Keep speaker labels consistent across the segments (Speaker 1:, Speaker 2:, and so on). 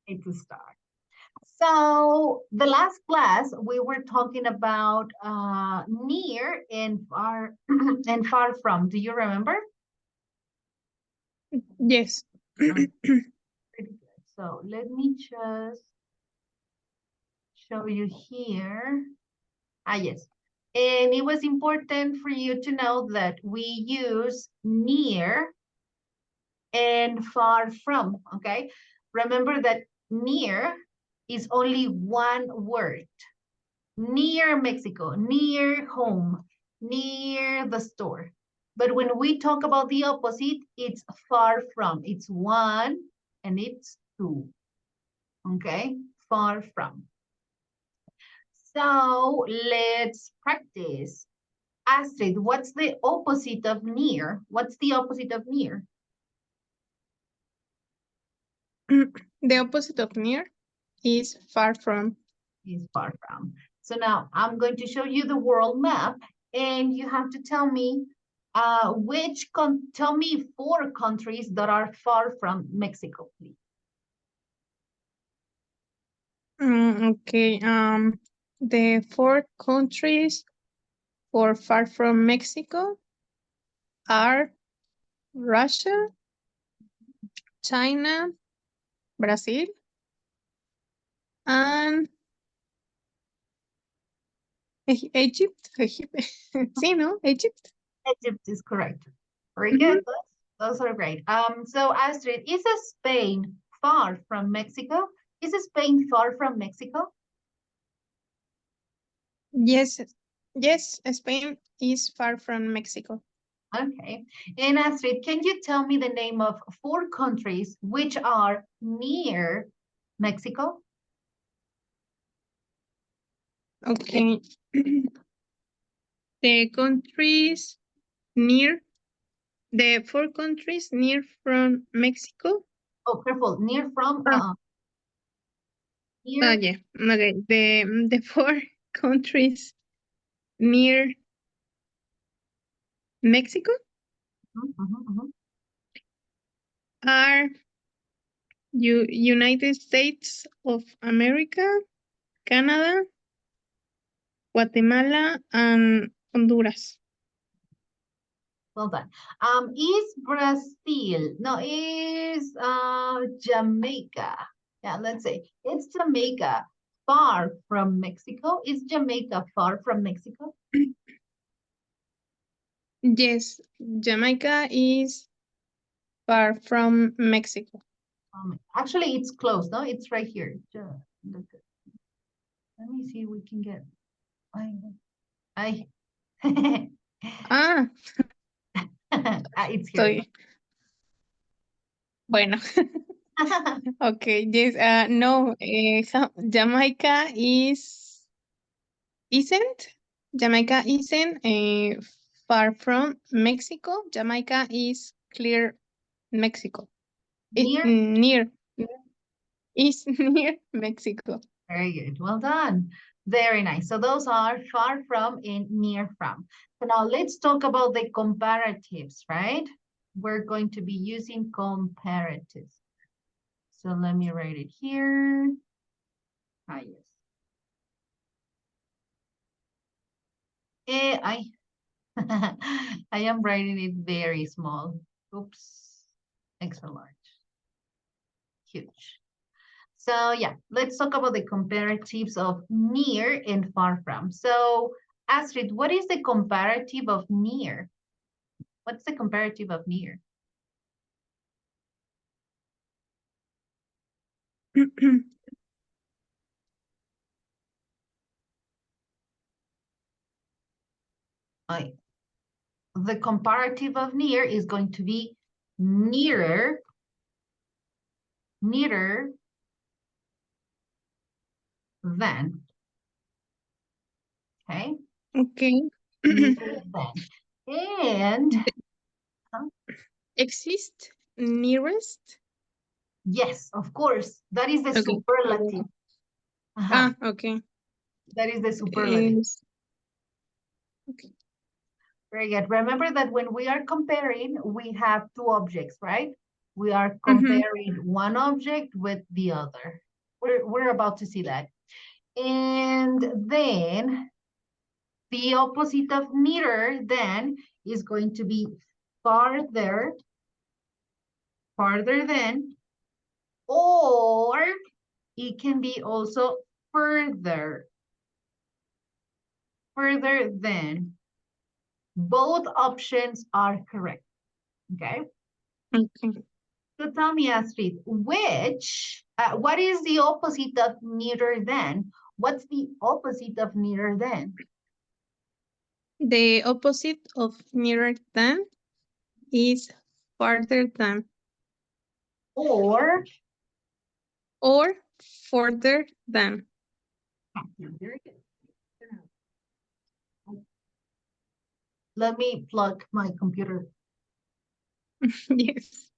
Speaker 1: It's a star. So the last class we were talking about near and far and far from. Do you remember?
Speaker 2: Yes.
Speaker 1: Pretty good. So let me just show you here. Yes. And it was important for you to know that we use near and far from, okay? Remember that near is only one word. Near Mexico, near home, near the store. But when we talk about the opposite, it's far from. It's one and it's two, okay? Far from. So let's practice. Astrid, what's the opposite of near? What's the opposite of near?
Speaker 2: The opposite of near is far from.
Speaker 1: Is far from. So now I'm going to show you the world map and you have to tell me tell me 4 countries that are far from Mexico, please.
Speaker 2: Okay. The 4 countries for far from Mexico are Russia, China, Brazil, and Egypt. Sí, ¿no? Egypt.
Speaker 1: Egypt is correct. Very good. Those are great. So Astrid, is Spain far from Mexico? Is Spain far from Mexico?
Speaker 2: Yes, yes, Spain is far from Mexico.
Speaker 1: Okay. And Astrid, can you tell me the name of 4 countries which are near Mexico?
Speaker 2: Okay. The countries near, the 4 countries near from Mexico.
Speaker 1: Oh, careful. Near from,
Speaker 2: Oh,
Speaker 1: near.
Speaker 2: yeah. Okay. The 4 countries near Mexico are United States of America, Canada, Guatemala, and Honduras.
Speaker 1: Well done. Is Brazil, no, is Jamaica. Yeah, let's say it's Jamaica far from Mexico. Is Jamaica far from Mexico?
Speaker 2: Yes, Jamaica is far from Mexico.
Speaker 1: Actually, it's close, no? It's right here. Look, let me see if we can get. I.
Speaker 2: Ah,
Speaker 1: It's here.
Speaker 2: Bueno. Okay, yes, no, Jamaica Jamaica isn't far from Mexico. Jamaica is clear Mexico. It
Speaker 1: Near.
Speaker 2: near is near Mexico.
Speaker 1: Very good. Well done. Very nice. So those are far from and near from. So now let's talk about the comparatives, right? We're going to be using comparatives. So let me write it here. Yes. I I am writing it very small. Oops. Extra large. Huge. So yeah, let's talk about the comparatives of near and far from. So Astrid, what is the comparative of near? What's the comparative of near? The comparative of near is going to be nearer than. Okay.
Speaker 2: Okay.
Speaker 1: Nearer than. And
Speaker 2: Exist nearest?
Speaker 1: yes, of course, that is the
Speaker 2: Okay.
Speaker 1: superlative.
Speaker 2: Okay.
Speaker 1: That is the superlative.
Speaker 2: Okay.
Speaker 1: Very good. Remember that when we are comparing, we have 2 objects, right? We are comparing one object with the other. We're about to see that. And then the opposite of nearer then is going to be farther than, or it can be also further than. Both options are correct, okay?
Speaker 2: Okay.
Speaker 1: So tell me, Astrid, what is the opposite of nearer than? What's the opposite of nearer than?
Speaker 2: The opposite of nearer than is farther than
Speaker 1: Or,
Speaker 2: further than.
Speaker 1: very good. Let me plug my computer.
Speaker 2: Yes.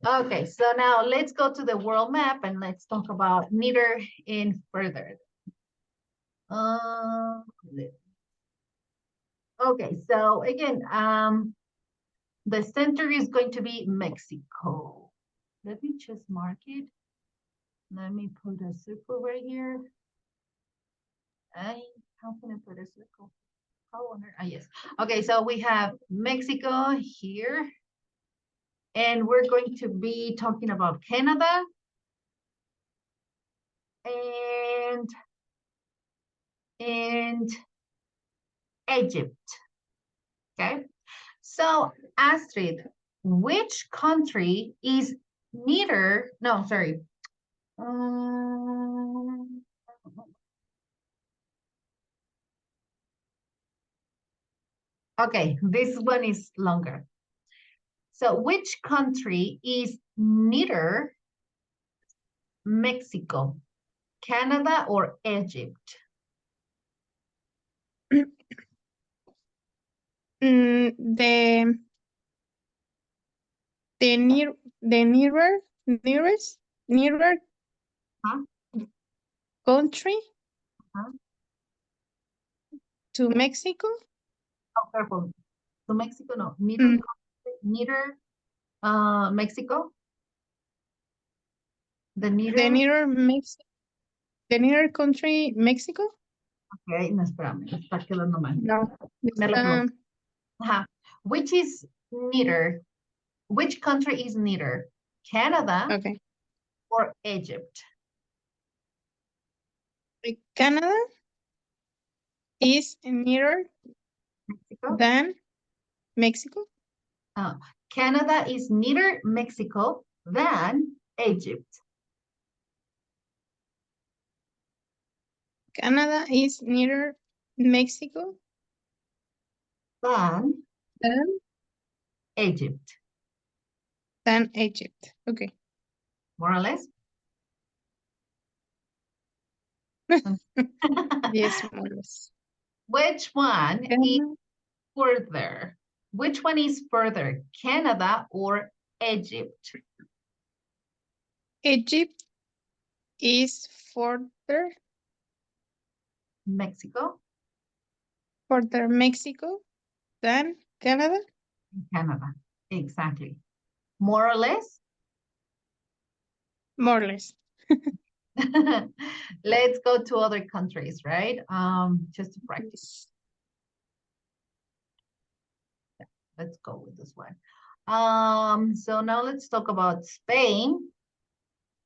Speaker 1: Okay, so now let's go to the world map and let's talk about nearer and further. Okay, so again, the center is going to be Mexico. Let me just mark it. Let me put a circle right here. How can I put a circle? Yes. Okay, so we have Mexico here. And we're going to be talking about Canada. And Egypt. Okay. So Astrid, which country is nearer? No, sorry. Okay, this one is longer. So which country is nearer Mexico, Canada, or Egypt?
Speaker 2: The nearer country to Mexico.
Speaker 1: Oh, careful. To Mexico, no. Nearer Mexico. The
Speaker 2: nearer country, Mexico.
Speaker 1: Okay, no, espérame, está quedando mal.
Speaker 2: No.
Speaker 1: Which is nearer? Which country is nearer? Canada,
Speaker 2: okay,
Speaker 1: or Egypt?
Speaker 2: Canada is nearer
Speaker 1: Mexico?
Speaker 2: than Mexico.
Speaker 1: Canada is nearer Mexico than Egypt.
Speaker 2: Canada is nearer Mexico
Speaker 1: than Egypt.
Speaker 2: Than Egypt. Okay.
Speaker 1: More or less?
Speaker 2: Yes, more or less.
Speaker 1: Which one is further? Which one is further, Canada or Egypt?
Speaker 2: Egypt is further.
Speaker 1: Mexico?
Speaker 2: Further Mexico than Canada?
Speaker 1: Canada, exactly. More or less?
Speaker 2: More or less.
Speaker 1: Let's go to other countries, right? Just to practice. Yeah, let's go with this one. So now let's talk about Spain.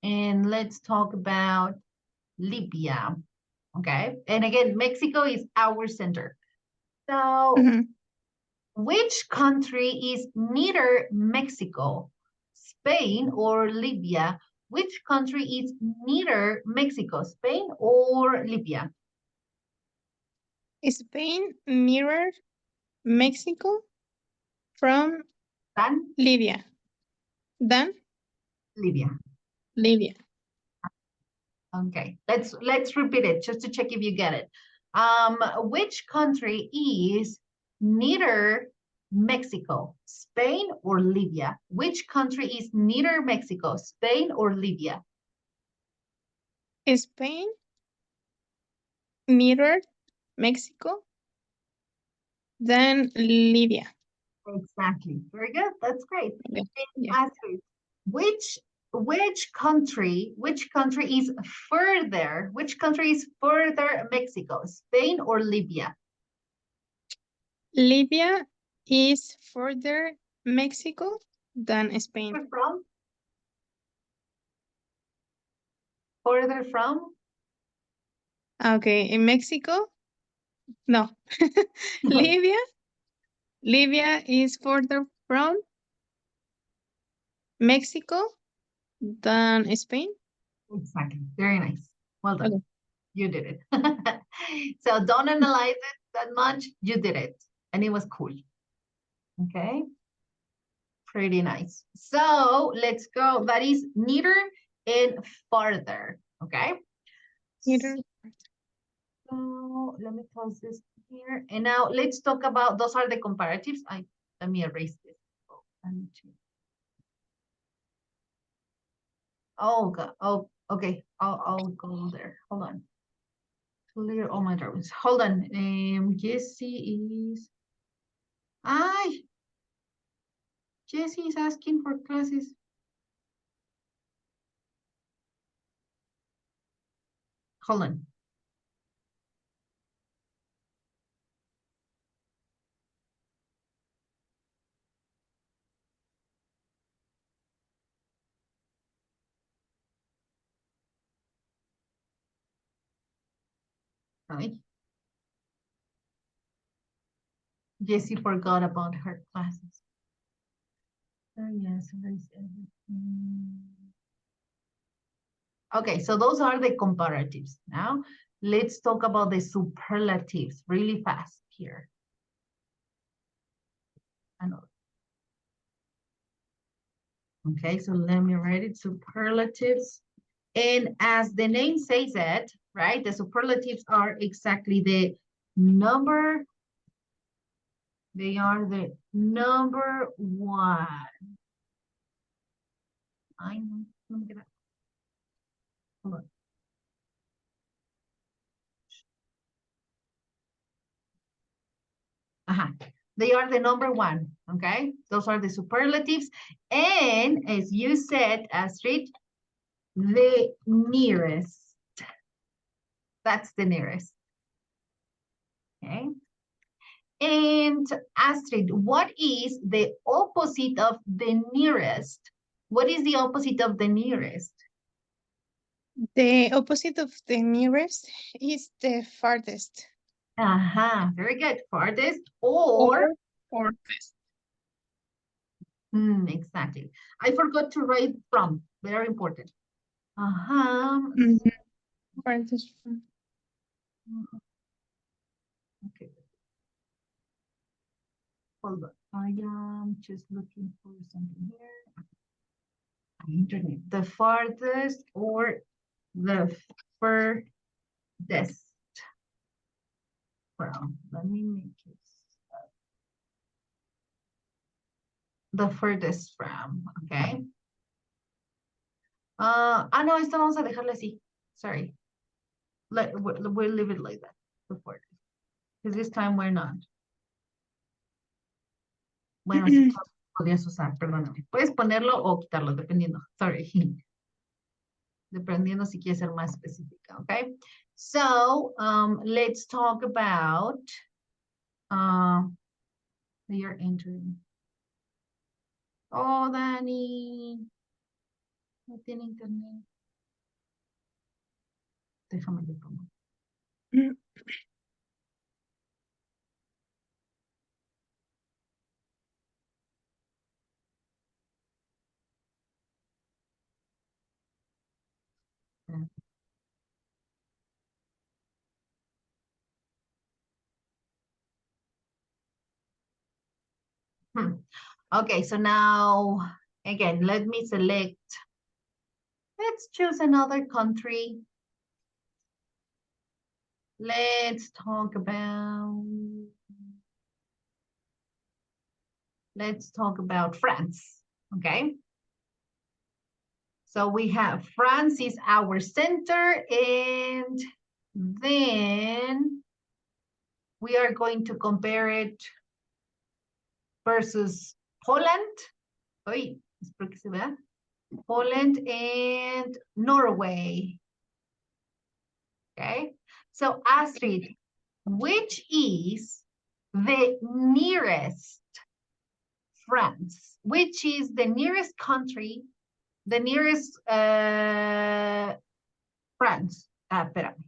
Speaker 1: And let's talk about Libya. Okay. And again, Mexico is our center. So which country is neither Mexico, Spain, or Libya? Which country is neither Mexico, Spain, or Libya?
Speaker 2: Spain nearer Mexico from Libya. Than
Speaker 1: Libya.
Speaker 2: Libya.
Speaker 1: Okay, let's repeat it just to check if you get it. Which country is neither Mexico, Spain, or Libya? Which country is neither Mexico, Spain, or Libya?
Speaker 2: Spain nearer Mexico Then Libya.
Speaker 1: Exactly. Very good. That's great.
Speaker 2: Okay.
Speaker 1: And
Speaker 2: Yeah.
Speaker 1: Astrid, which country is further? Which country is further Mexico? Spain or Libya?
Speaker 2: Libya is further Mexico than Spain.
Speaker 1: Further from? Further from?
Speaker 2: Okay, in Mexico? No. Libya is further from Mexico than Spain.
Speaker 1: Exactly. Very nice. Well done.
Speaker 2: Okay.
Speaker 1: You did it. So don't analyze it that much. You did it. And it was cool. Okay. Pretty nice. So let's go. That is neither and farther. Okay.
Speaker 2: Neither.
Speaker 1: So let me close this here. And now let's talk about, those are the comparatives. Let me erase this. Oh, I need to. Oh, God. Oh, okay. I'll go there. Hold on. Clear all my drawings. Hold on. Jessie is. Jessie is asking for classes. Hold on. Sorry. Jessie forgot about her classes. Oh, yes, erase everything. Okay, so those are the comparatives. Now, let's talk about the superlatives really fast here. Okay, so let me write it, superlatives. And as the name says it, right, the superlatives are exactly the number. They are the number one. I know, let me get it. Hold on. They are the number one, okay? Those are the superlatives. And as you said, Astrid, the nearest. That's the nearest. Okay. And Astrid, what is the opposite of the nearest? What is the opposite of the nearest?
Speaker 2: The opposite of the nearest is the farthest.
Speaker 1: Very good. Farthest or
Speaker 2: farthest.
Speaker 1: Exactly. I forgot to write from. Very important.
Speaker 2: Farthest from.
Speaker 1: Okay. Hold on. I am just looking for something here. Internet. The farthest or the furthest from. Let me make it. The furthest from, okay. No, esto vamos a dejarlo así. Sorry. We'll leave it like that. The furthest. Because this time we're not. Bueno, sí, podrías usar, perdóname. Puedes ponerlo o quitarlo, dependiendo. Sorry. Dependiendo si quieres ser más específica, okay? So, let's talk about you're entering. Oh, Dani. No tiene internet. Déjame le pongo. Okay, so now, again, let me select. Let's choose another country. Let's talk about France, okay? So we have France is our center, and then we are going to compare it versus Poland. Oy, espero que se vea. Poland and Norway. Okay, so Astrid, which is the nearest France? Which is the nearest country, the nearest France? Espérame.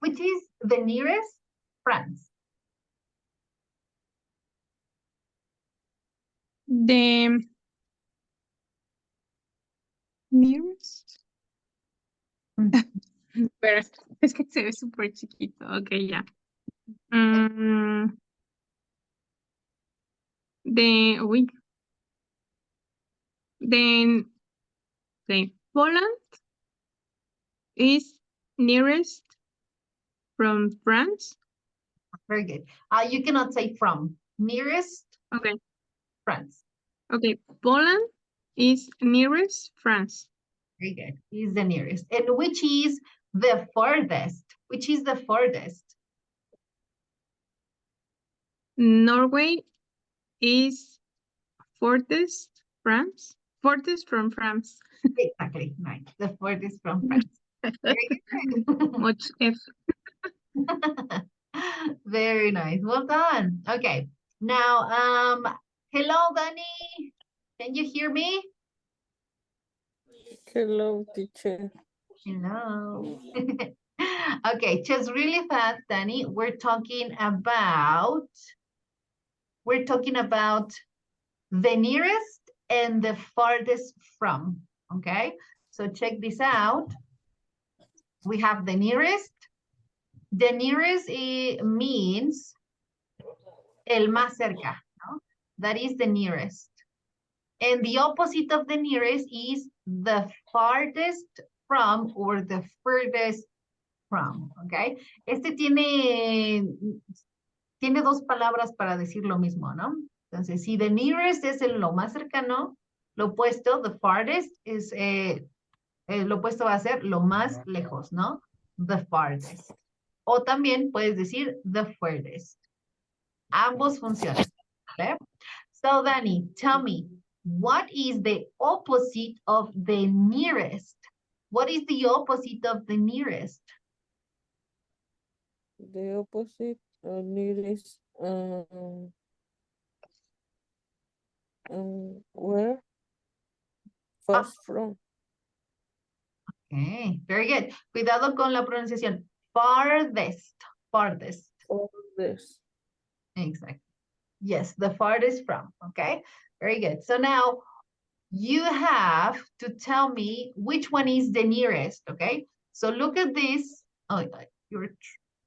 Speaker 1: Which is the nearest France?
Speaker 2: The nearest. Pero es que se ve súper chiquito. Ok, ya. Uy. Then, okay, Poland is nearest from France.
Speaker 1: Very good. You cannot say from. Nearest
Speaker 2: Okay.
Speaker 1: France.
Speaker 2: Okay, Poland is nearest France.
Speaker 1: Very good. Is the nearest. And which is the furthest? Which is the furthest?
Speaker 2: Norway is furthest France. Furthest from France.
Speaker 1: Exactly. Right. The furthest from France. Very good.
Speaker 2: Much F.
Speaker 1: Very nice. Well done. Okay. Now, hello, Danny. Can you hear me?
Speaker 3: Hello, teacher.
Speaker 1: Hello. Okay, just really fast, Danny. We're talking about the nearest and the farthest from. Okay, so check this out. We have the nearest. The nearest means el más cerca, no? That is the nearest. And the opposite of the nearest is the farthest from or the furthest from, okay? Este tiene dos palabras para decir lo mismo, ¿no? Entonces, si the nearest es lo más cercano, lo opuesto, the farthest, es lo opuesto va a ser lo más lejos, ¿no? The farthest. O también puedes decir the furthest. Ambos funcionan, ¿vale? So, Danny, tell me, what is the opposite of the nearest? What is the opposite of the nearest?
Speaker 3: The opposite of nearest, where? First from.
Speaker 1: Okay, very good. Cuidado con la pronunciación. Farthest, farthest.
Speaker 3: Farthest.
Speaker 1: Exactly. Yes, the farthest from, okay? Very good. So now you have to tell me which one is the nearest, okay? So look at this. Oh,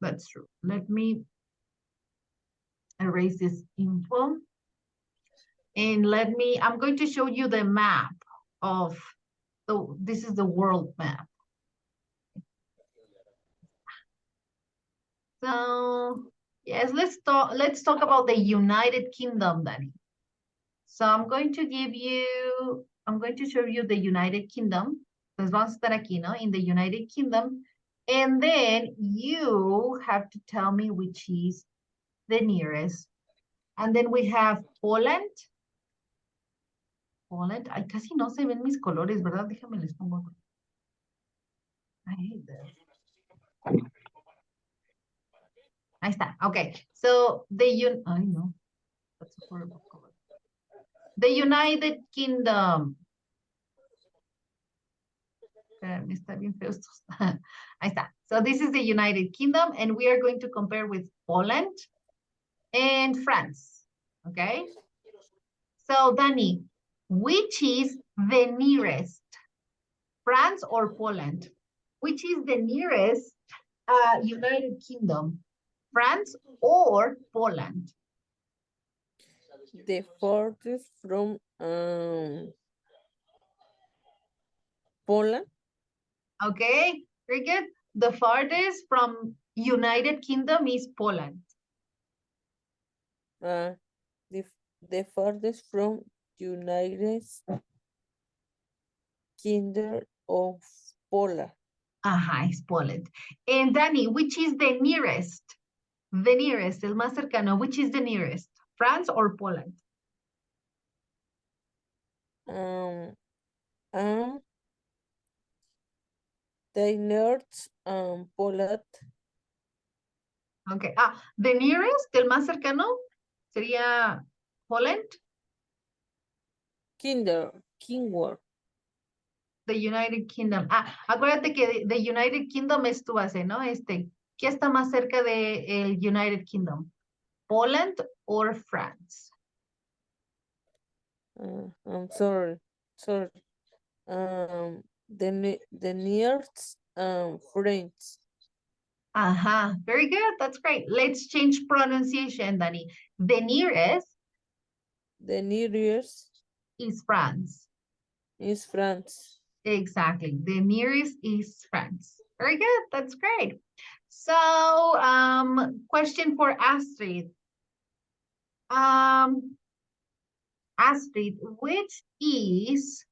Speaker 1: that's true. Let me erase this info. And I'm going to show you the map of, this is the world map. So yes, let's talk about the United Kingdom, Danny. So I'm going to show you the United Kingdom. Entonces vamos a estar aquí, ¿no? In the United Kingdom. And then you have to tell me which is the nearest. And then we have Poland. Poland. Ay, casi no se ven mis colores, ¿verdad? Déjame les pongo. I hate this. Ahí está. Okay. So I know. That's a horrible color. The United Kingdom. Está bien feo esto. Ahí está. So this is the United Kingdom, and we are going to compare with Poland and France. Okay. So Danny, which is the nearest? France or Poland? Which is the nearest United Kingdom? France or Poland?
Speaker 3: The farthest from Poland.
Speaker 1: Okay, very good. The farthest from United Kingdom is Poland.
Speaker 3: The farthest from United Kingdom of Poland.
Speaker 1: Ajá, es Poland. And Danny, which is the nearest? The nearest, el más cercano, which is the nearest? France or Poland?
Speaker 3: Um, the nearest Poland
Speaker 1: Okay. The nearest, el más cercano, sería Poland,
Speaker 3: Kingdom.
Speaker 1: the United Kingdom. Acuérdate que the United Kingdom es tu base, ¿no? ¿Qué está más cerca de el United Kingdom? Poland or France?
Speaker 3: I'm sorry. The nearest French.
Speaker 1: Very good. That's great. Let's change pronunciation, Danny. The nearest
Speaker 3: The nearest
Speaker 1: is France.
Speaker 3: is France.
Speaker 1: Exactly. The nearest is France. Very good. That's great. So, question for Astrid. Astrid, which is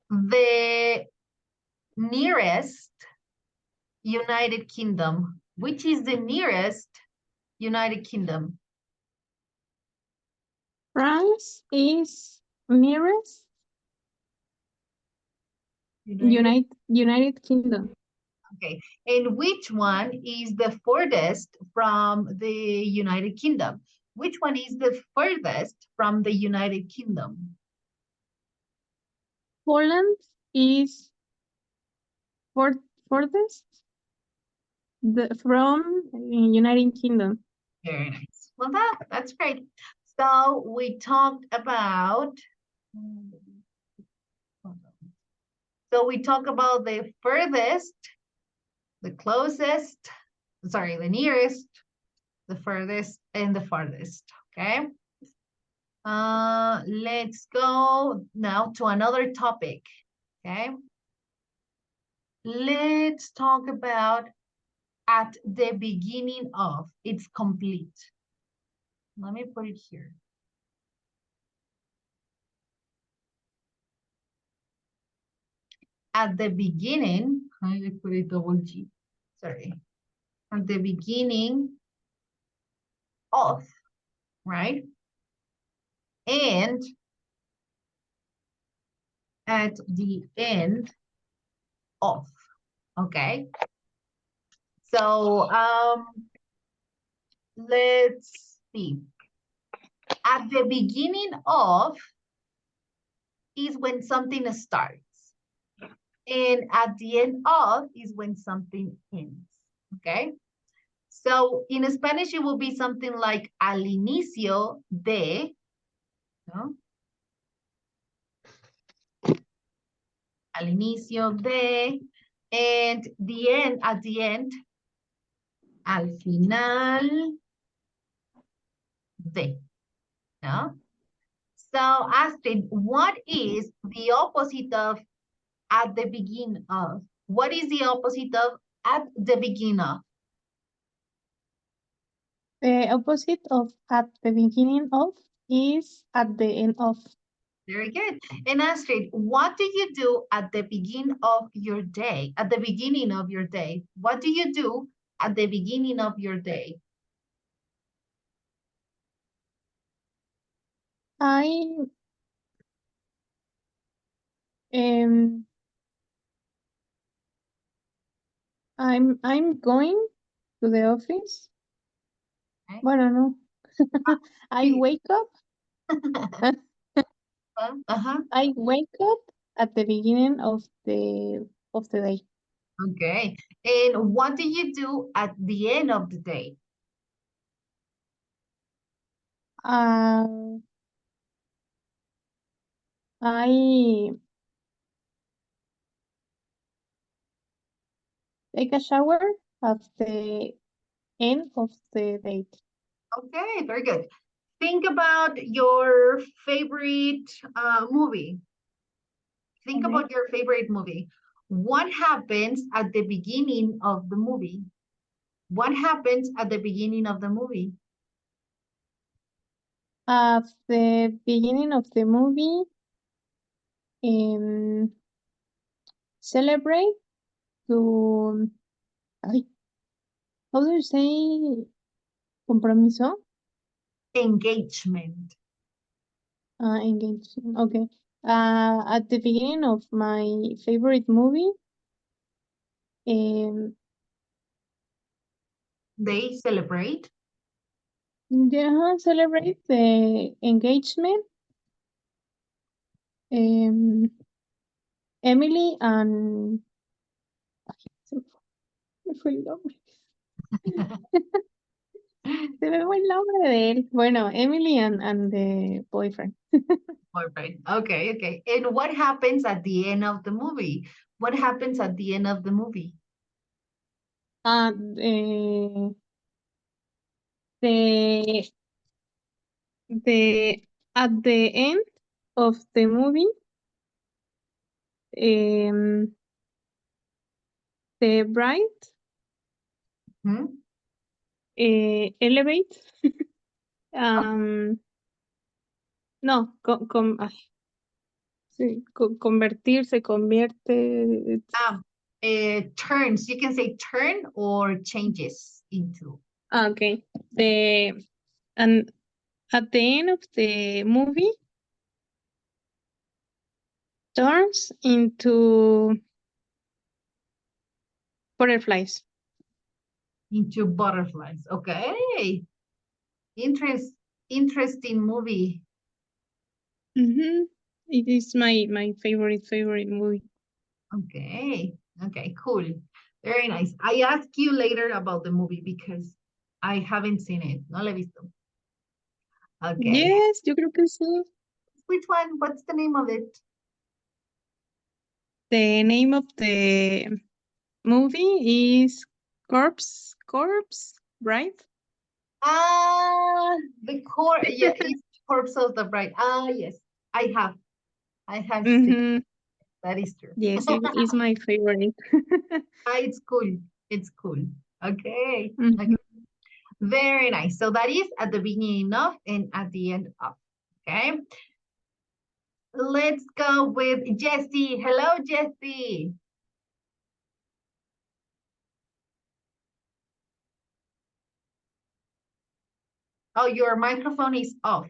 Speaker 1: the nearest United Kingdom? Which is the nearest United Kingdom?
Speaker 2: France is nearest United Kingdom.
Speaker 1: Okay, and which one is the furthest from the United Kingdom? Which one is the furthest from the United Kingdom?
Speaker 2: Poland is furthest from United Kingdom.
Speaker 1: Very nice. Well, that's great. So we talked about, the furthest, the closest, sorry, the nearest, the furthest, and the farthest, okay? Let's go now to another topic, okay? Let's talk about at the beginning of. It's complete. Let me put it here. At the beginning, I put a double G, sorry. At the beginning of, right? And at the end of, okay? So, let's see. At the beginning of is when something starts. And at the end of is when something ends, okay? So in Spanish, it will be something like al inicio de, ¿no? Al inicio de, and the end, at the end, al final de, ¿no? So Astrid, what is the opposite of at the beginning of? What is the opposite of at the beginning of?
Speaker 2: The opposite of at the beginning of is at the end of.
Speaker 1: Very good. And Astrid, what do you do at the beginning of your day? At the beginning of your day, what do you do at the beginning of your day?
Speaker 2: I'm going to the office.
Speaker 1: Okay.
Speaker 2: Bueno, no. I wake up. I wake up at the beginning of the day.
Speaker 1: Okay. And what do you do at the end of the day?
Speaker 2: I take a shower at the end of the day.
Speaker 1: Okay, very good. Think about your favorite movie. Think
Speaker 2: Okay.
Speaker 1: about your favorite movie. What happens at the beginning of the movie? What happens at the beginning of the movie?
Speaker 2: At the beginning of the movie, celebrate, to, ay, how do you say compromiso?
Speaker 1: Engagement.
Speaker 2: Engage. Okay. At the beginning of my favorite movie, um,
Speaker 1: They celebrate.
Speaker 2: celebrate the engagement. Emily and ay, me fue el nombre. Se me fue el nombre de él. Bueno, Emily and the boyfriend.
Speaker 1: Boyfriend. Okay, okay. And what happens at the end of the movie? What happens at the end of the movie?
Speaker 2: Uh, the the the at the end of the movie, the bride
Speaker 1: Hmm?
Speaker 2: elevate. No, ay, sí, convertir, se convierte.
Speaker 1: Turns. You can say turn or changes into.
Speaker 2: Okay. And at the end of the movie, turns into butterflies.
Speaker 1: Into butterflies. Okay. Interesting movie.
Speaker 2: It is my favorite movie.
Speaker 1: Okay. Okay, cool. Very nice. I ask you later about the movie because I haven't seen it. No lo he visto. Okay.
Speaker 2: Yes, yo creo que sí.
Speaker 1: Which one? What's the name of it?
Speaker 2: The name of the movie is Corpse, right?
Speaker 1: The core. Yeah, it's Corpse of the Bride. Yes. I have seen. That is true.
Speaker 2: Yes, it is my favorite.
Speaker 1: It's cool. It's cool. Okay.
Speaker 2: Mhm.
Speaker 1: Okay. Very nice. So that is at the beginning of and at the end of. Okay. Let's go with Jessie. Hello, Jessie. Oh, your microphone is off.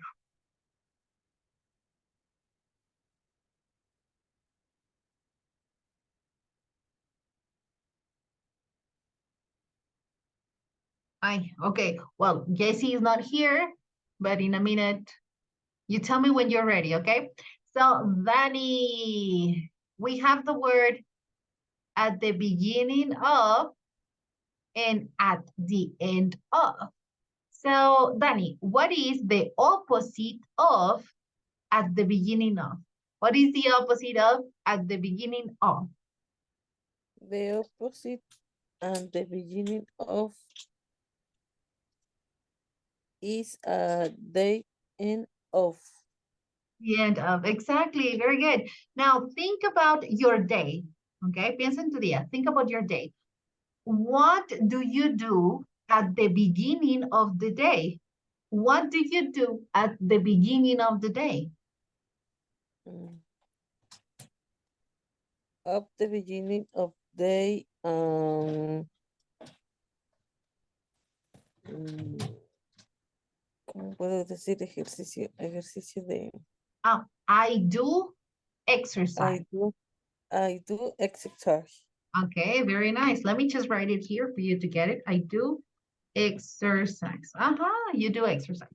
Speaker 1: Okay. Well, Jessie is not here, but in a minute, you tell me when you're ready, okay? So, Danny, we have the word at the beginning of and at the end of. So, Danny, what is the opposite of at the beginning of? What is the opposite of at the beginning of?
Speaker 3: The opposite and the beginning of is a day end of.
Speaker 1: The end of, exactly, very good. Now, think about your day, okay? Piensa en tu día, think about your day. What do you do at the beginning of the day? What do you do at the beginning of the day?
Speaker 3: At the beginning of day, ¿cómo puedo decir ejercicio? Ejercicio de.
Speaker 1: I do exercise.
Speaker 3: I do exercise.
Speaker 1: Okay, very nice. Let me just write it here for you to get it. I do exercise. You do exercise.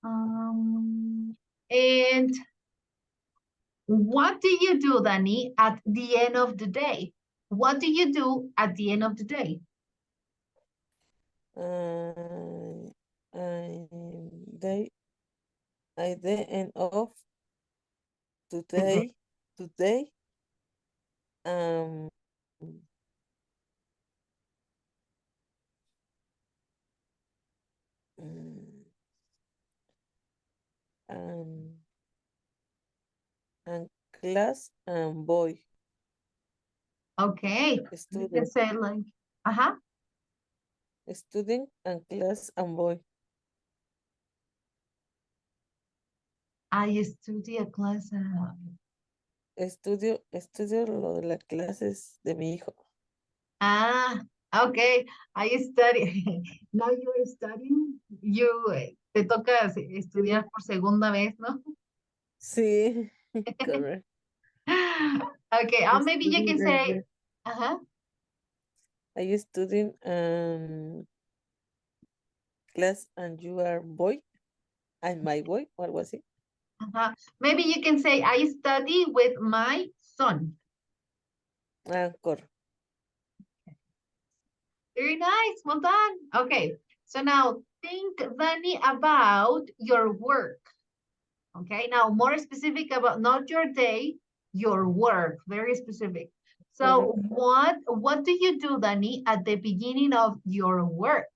Speaker 1: And what do you do, Danny, at the end of the day? What do you do at the end of the day?
Speaker 3: I the end of today, um, and class and boy.
Speaker 1: Okay, you can
Speaker 3: Student,
Speaker 1: say like,
Speaker 3: student and class and boy.
Speaker 1: I study a class.
Speaker 3: estudio lo de las clases de mi hijo.
Speaker 1: Ah, okay. I study. Now you're studying. Te toca estudiar por segunda vez, ¿no?
Speaker 3: Sí, correct.
Speaker 1: Okay, maybe you can say,
Speaker 3: Are you studying class and you are boy? I'm my boy, o algo así.
Speaker 1: Maybe you can say, I study with my son.
Speaker 3: Correct.
Speaker 1: Very nice, well done. Okay, so now think, Danny, about your work. Okay, now more specific about not your day, your work, very specific. So what do you do, Danny, at the beginning of your work?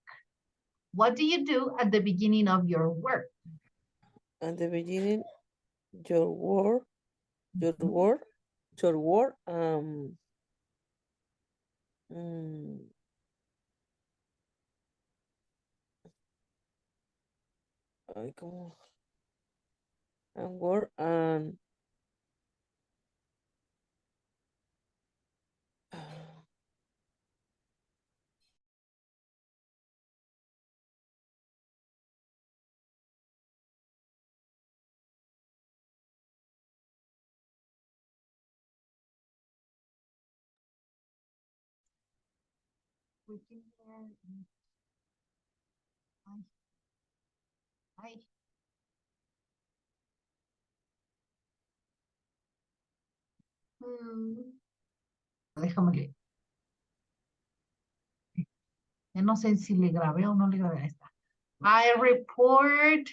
Speaker 1: What do you do at the beginning of your work?
Speaker 3: At the beginning, your word, mm, ay, ¿cómo? And word and
Speaker 1: We can hear. Ay. Déjame leer. Ya no sé si le grabé o no le grabé. Ahí está. I report.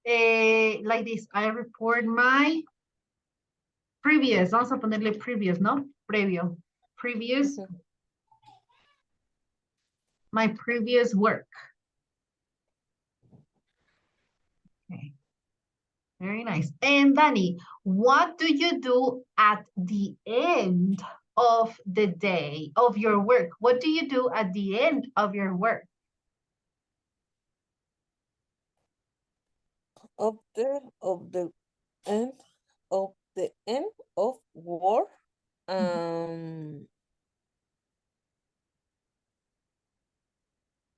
Speaker 1: Like this. I report my previous. Vamos a ponerle previous, ¿no? Previo. Previous. My previous work. Okay. Very nice. And Danny, what do you do at the end of the day of your work? What do you do at the end of your work?
Speaker 3: of the end of work.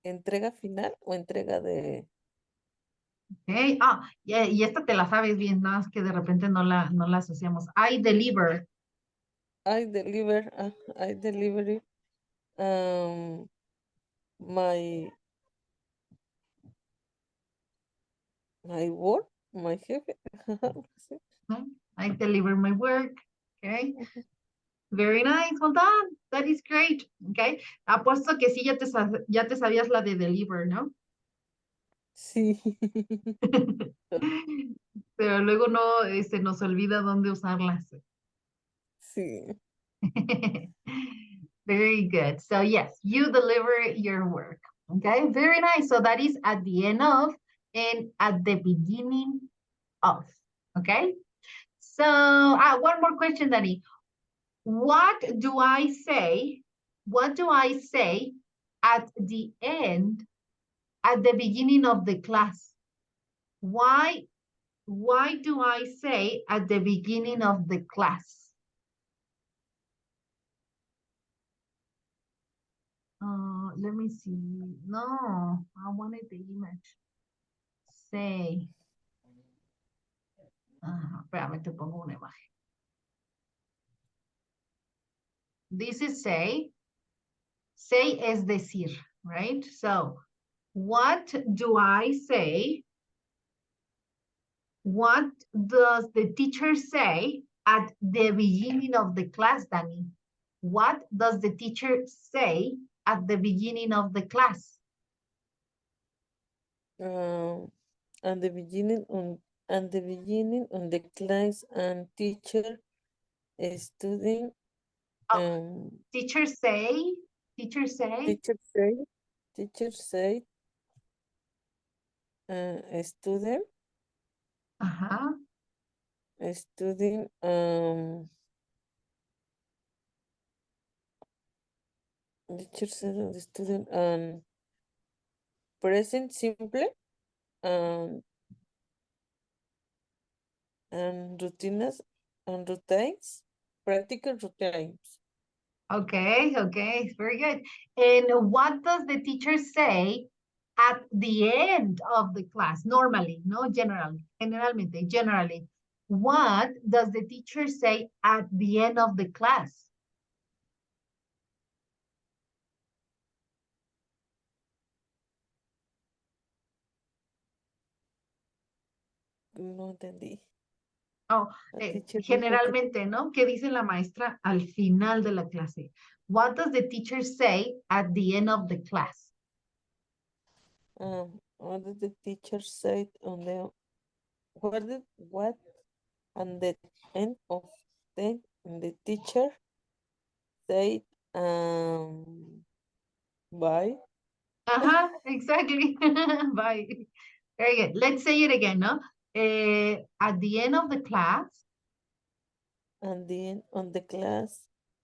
Speaker 3: ¿Entrega final o entrega de?
Speaker 1: Okay. Y esta te la sabes bien, nada más que de repente no la asociamos. I deliver.
Speaker 3: I deliver my work, my jefe.
Speaker 1: No? I deliver my work. Okay. Very nice. Well done. That is great. Okay. Apuesto que sí, ya te sabías la de deliver, ¿no?
Speaker 3: Sí.
Speaker 1: Pero luego no, se nos olvida dónde usarlas.
Speaker 3: Sí.
Speaker 1: Very good. So yes, you deliver your work. Okay, very nice. So that is at the end of and at the beginning of. Okay. So one more question, Danny. What do I say? What do I say at the end, at the beginning of the class? Why do I say at the beginning of the class? Let me see. No, I wanted the image. Say. Espérame, te pongo una imagen. This is say. Say es decir, right? So, what do I say? What does the teacher say at the beginning of the class, Danny? What does the teacher say at the beginning of the class?
Speaker 3: And the beginning on the class and teacher student
Speaker 1: Teacher say
Speaker 3: teacher say student student teacher said the student present simple and rutinas and routines, practical routines.
Speaker 1: Okay, okay, very good. And what does the teacher say at the end of the class? Normally, no, generally. What does the teacher say at the end of the class?
Speaker 3: No entendí.
Speaker 1: Oh,
Speaker 3: La teacher dijo que
Speaker 1: generalmente, ¿no? ¿Qué dice la maestra al final de la clase? What does the teacher say at the end of the class?
Speaker 3: what did the teacher say on what and the end of the teacher said bye
Speaker 1: Uh-huh, exactly. Bye. Very good. Let's say it again, no? At the end of the class,
Speaker 3: and then on the class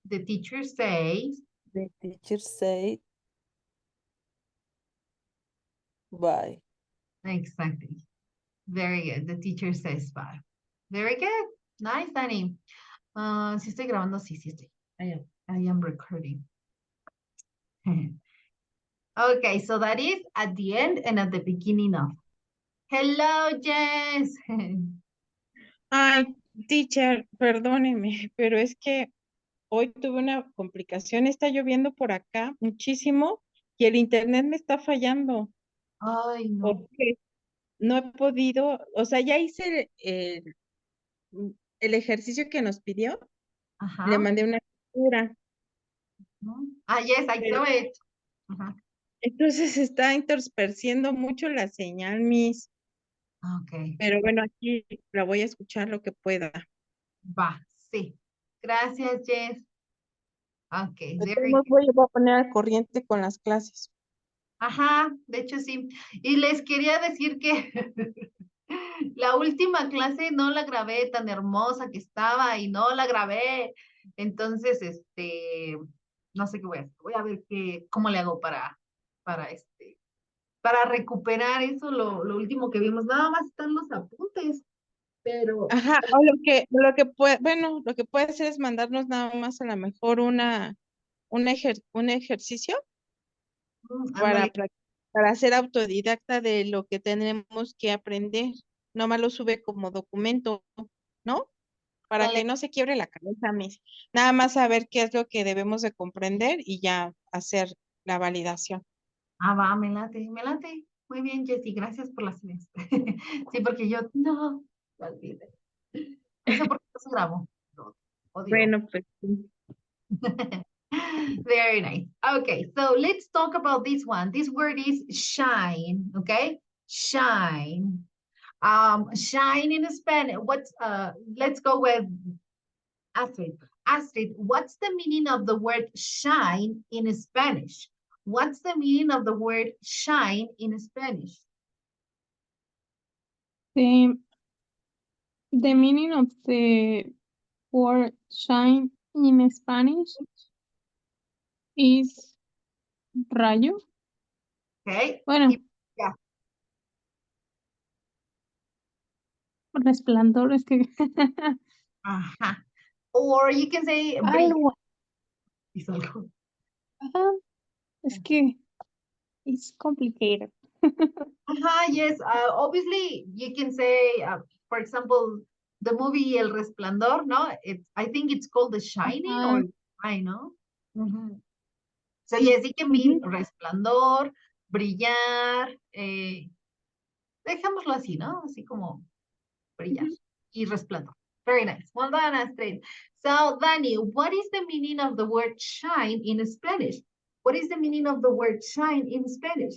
Speaker 1: the teacher says,
Speaker 3: the teacher said bye.
Speaker 1: exactly. Very good. The teacher says bye. Very good. Nice, Danny. Sí estoy grabando, sí, sí estoy. I am recording. Okay, so that is at the end and at the beginning of. Hello, Jess.
Speaker 2: Ay, teacher, perdóneme, pero es que hoy tuve una complicación. Está lloviendo por acá muchísimo y el internet me está fallando
Speaker 1: Ay, no.
Speaker 2: porque no he podido, o sea, ya hice el ejercicio que nos pidió, le
Speaker 1: Ajá.
Speaker 2: mandé una captura,
Speaker 1: Ah, yes, I
Speaker 2: pero
Speaker 1: saw it. Ajá.
Speaker 2: entonces está interspersiendo mucho la señal, Miss.
Speaker 1: Okay.
Speaker 2: Pero bueno, aquí la voy a escuchar lo que pueda.
Speaker 1: Va, sí. Gracias, Jess. Okay,
Speaker 2: De todos
Speaker 1: very
Speaker 2: modos,
Speaker 1: good.
Speaker 2: voy a poner al corriente con las clases.
Speaker 1: Ajá, de hecho sí. Y les quería decir que la última clase no la grabé tan hermosa que estaba y no la grabé. Entonces, no sé qué voy a hacer. Voy a ver cómo le hago para para recuperar eso, lo último que vimos. Nada más están los apuntes, pero
Speaker 2: Ajá, o lo que puede, bueno, lo que puede hacer es mandarnos nada más a lo mejor un ejercicio para,
Speaker 1: ándale.
Speaker 2: para ser autodidacta de lo que tenemos que aprender. Nomás lo sube como documento, ¿no? Para que
Speaker 1: Ándale.
Speaker 2: no se quiebre la cabeza, Miss. Nada más saber qué es lo que debemos de comprender y ya hacer la validación.
Speaker 1: Ah, va, me late, me late. Muy bien, Jessy, gracias por las ideas. Sí, porque yo no lo olvidé. No sé por qué no se grabó. Lo odio.
Speaker 2: Bueno, pues sí.
Speaker 1: Very nice. Okay, so let's talk about this one. This word is shine, okay? Shine. Shine in Spanish. Let's go with Astrid. Astrid, what's the meaning of the word shine in Spanish? What's the meaning of the word shine in Spanish?
Speaker 4: The meaning of the word shine in Spanish is rayo.
Speaker 1: Okay.
Speaker 4: Bueno,
Speaker 1: Yeah.
Speaker 4: resplandor es que
Speaker 1: Uh-huh. Or you can say brillar.
Speaker 4: algo.
Speaker 1: Es algo.
Speaker 4: Ajá, es que it's complicated.
Speaker 1: Yes. Obviously, you can say, for example, the movie El Resplandor, no? I think it's called The Shining or
Speaker 4: Ajá,
Speaker 1: I know. Mhm. So yes, it can mean
Speaker 4: ujú.
Speaker 1: resplandor, brillar, dejémoslo así, ¿no? Así como brillar
Speaker 4: Ujú.
Speaker 1: y resplandor. Very nice. Well done, Astrid. So, Dani, what is the meaning of the word shine in Spanish? What is the meaning of the word shine in Spanish?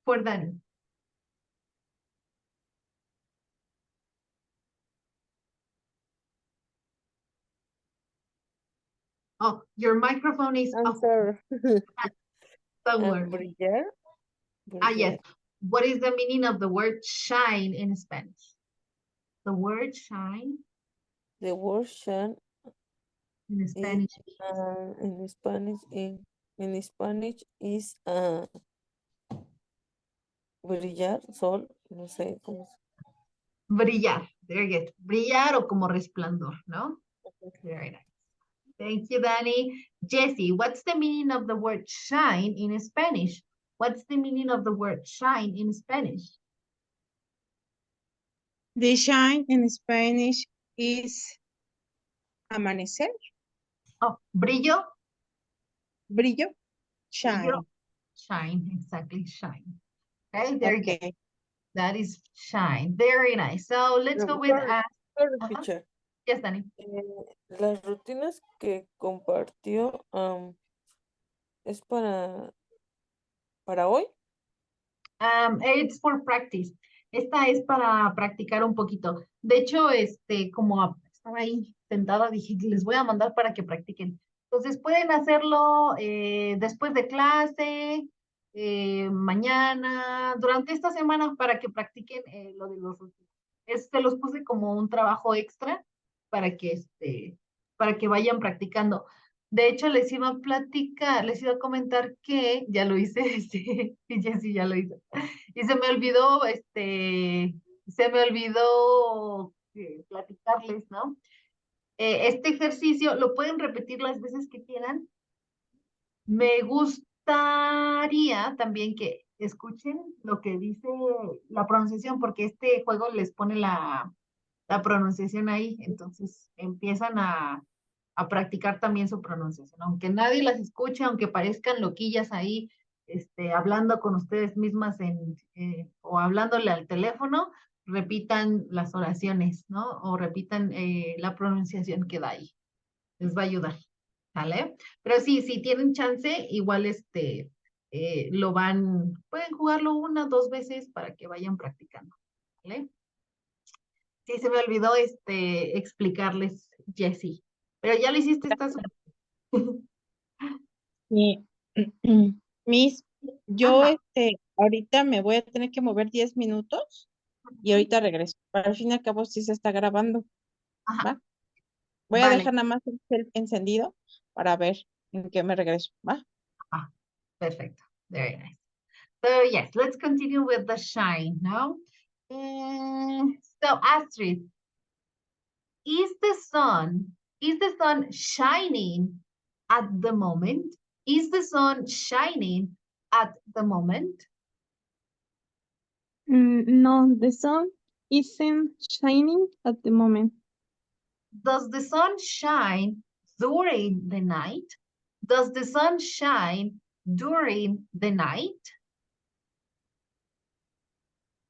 Speaker 1: For Dani. Oh, your microphone is
Speaker 3: I'm
Speaker 1: off.
Speaker 3: sorry.
Speaker 1: Don't worry.
Speaker 3: Brillar.
Speaker 1: Yes.
Speaker 3: Brillar.
Speaker 1: What is the meaning of the word shine in Spanish? The word shine
Speaker 3: The word shine
Speaker 1: in
Speaker 3: is
Speaker 1: Spanish.
Speaker 3: in Spanish is brillar, sol, no sé cómo.
Speaker 1: Brillar. Very good. Brillar o como resplandor, ¿no? Very nice. Thank you, Danny. Jessie, what's the meaning of the word shine in Spanish? What's the meaning of the word shine in Spanish?
Speaker 2: The shine in Spanish is amanecer,
Speaker 1: Oh, brillo.
Speaker 2: brillo, shine.
Speaker 1: Brillo. Shine, exactly, shine. Okay, there you go.
Speaker 2: Okay.
Speaker 1: That is shine. Very nice. So let's go with
Speaker 3: Sorry,
Speaker 1: Ajá.
Speaker 3: teacher.
Speaker 1: Yes, Danny.
Speaker 3: Las rutinas que compartió es para hoy.
Speaker 1: It's for practice. Esta es para practicar un poquito. De hecho, como estaba ahí sentada, dije, les voy a mandar para que practiquen. Entonces, pueden hacerlo después de clase, mañana, durante esta semana, para que practiquen lo de los rutinas. Se los puse como un trabajo extra para que vayan practicando. De hecho, les iba a platicar, les iba a comentar que ya lo hice, y Jessy ya lo hizo. Y se me olvidó platicarles, ¿no? Este ejercicio lo pueden repetir las veces que quieran. Me gustaría también que escuchen lo que dice la pronunciación, porque este juego les pone la pronunciación ahí, entonces empiezan a practicar también su pronunciación, aunque nadie las escuche, aunque parezcan loquillas ahí, hablando con ustedes mismas o hablándole al teléfono, repitan las oraciones, ¿no? O repitan la pronunciación que da ahí. Les va a ayudar, ¿vale? Pero sí, si tienen chance, igual pueden jugarlo 1 o 2 veces para que vayan practicando, ¿vale? Sí, se me olvidó explicarles, Jessie. Pero ya lo hiciste, está súper.
Speaker 2: Sí. Miss, yo
Speaker 1: Ajá.
Speaker 2: ahorita me voy a tener que mover 10 minutos y ahorita regreso. Al fin y al cabo sí se está grabando,
Speaker 1: Ajá.
Speaker 2: ¿va? Voy a
Speaker 1: Vale.
Speaker 2: dejar nada más el cel encendido para ver en qué me regreso, ¿va?
Speaker 1: Ah, perfecto. Very nice. So yes, let's continue with the shine now. So Astrid, is the sun shining at the moment? Is the sun shining at the moment?
Speaker 4: No, the sun isn't shining at the moment.
Speaker 1: Does the sun shine during the night? Does the sun shine during the night?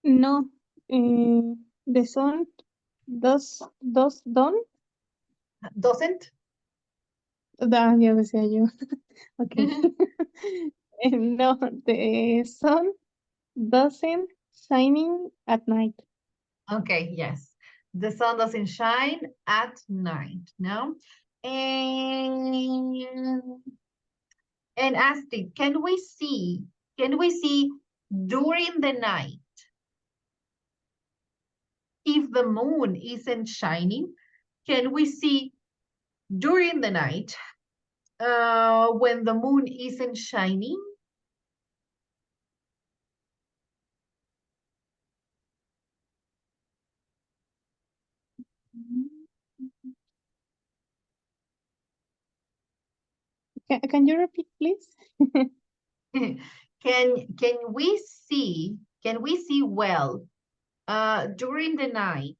Speaker 4: No, the sun don't.
Speaker 1: Doesn't?
Speaker 4: Ya decía yo. Okay. No, the sun doesn't shining at night.
Speaker 1: Okay, yes. The sun doesn't shine at night, no? And Astrid, can we see during the night if the moon isn't shining? Can we see during the night when the moon isn't shining?
Speaker 4: Can you repeat, please?
Speaker 1: Can we see well during the night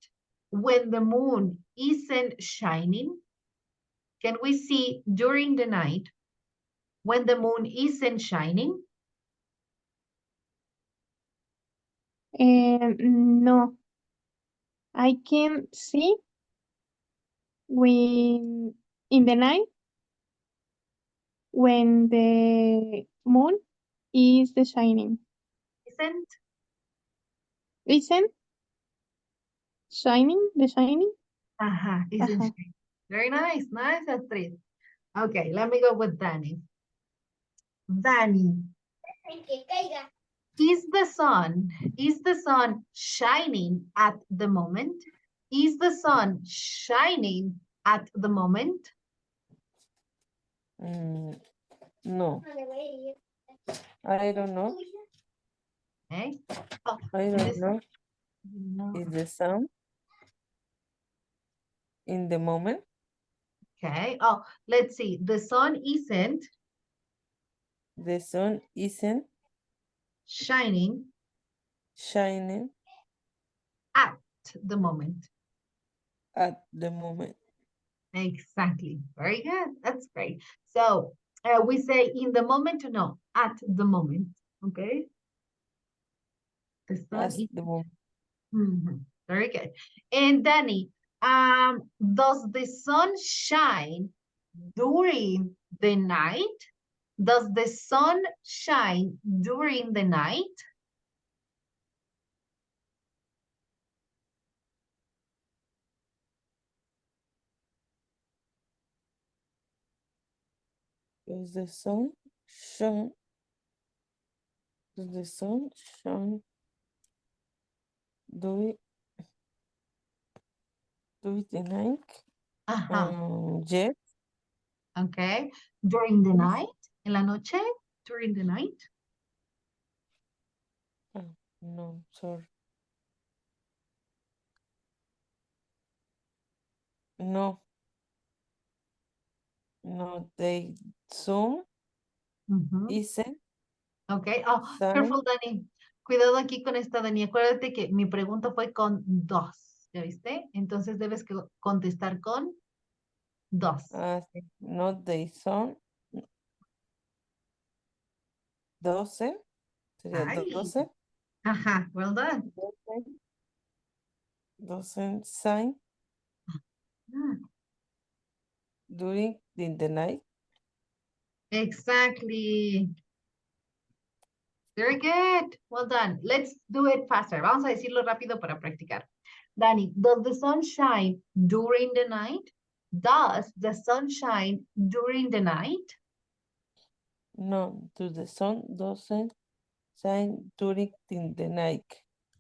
Speaker 1: when the moon isn't shining? Can we see during the night when the moon isn't shining?
Speaker 4: No, I can see when in the night when the moon is the shining. Isn't shining the shining?
Speaker 1: Isn't
Speaker 4: Ajá.
Speaker 1: shining. Very nice, Astrid. Okay, let me go with Danny. Danny, is the sun shining at the moment? Is the sun shining at the moment?
Speaker 3: No, I don't know.
Speaker 1: Okay.
Speaker 3: I don't know.
Speaker 1: No.
Speaker 3: Is the sun in the moment?
Speaker 1: Okay. Oh, let's see. The sun isn't
Speaker 3: The sun isn't
Speaker 1: shining
Speaker 3: shining
Speaker 1: at the moment.
Speaker 3: at the moment.
Speaker 1: Exactly. Very good. That's great. So we say in the moment to no, at the moment. Okay. The sun
Speaker 3: At
Speaker 1: is
Speaker 3: the moment.
Speaker 1: Mhm. Very good. And Danny, does the sun shine during the night? Does the sun shine during the night?
Speaker 3: Does the sun shine? Does the sun shine during the night? Yes.
Speaker 1: Okay. During the
Speaker 3: Yes.
Speaker 1: night? En la noche? During the night?
Speaker 3: No, sorry. No. No, the sun
Speaker 1: Ujú.
Speaker 3: isn't
Speaker 1: Ok. Oh,
Speaker 3: shine.
Speaker 1: careful, Dani. Cuidado aquí con esta, Dani. Acuérdate que mi pregunta fue con dos. ¿Ya viste? Entonces debes que contestar con dos.
Speaker 3: Sí. Not the sun. 12. Sería
Speaker 1: Ay.
Speaker 3: 12.
Speaker 1: Ajá, well done.
Speaker 3: Doesn't shine
Speaker 1: Ah,
Speaker 3: during the night.
Speaker 1: exactly. Very good. Well done. Let's do it faster. Vamos a decirlo rápido para practicar. Dani, does the sun shine during the night? Does the sun shine during the night?
Speaker 3: No, the sun doesn't shine during the night.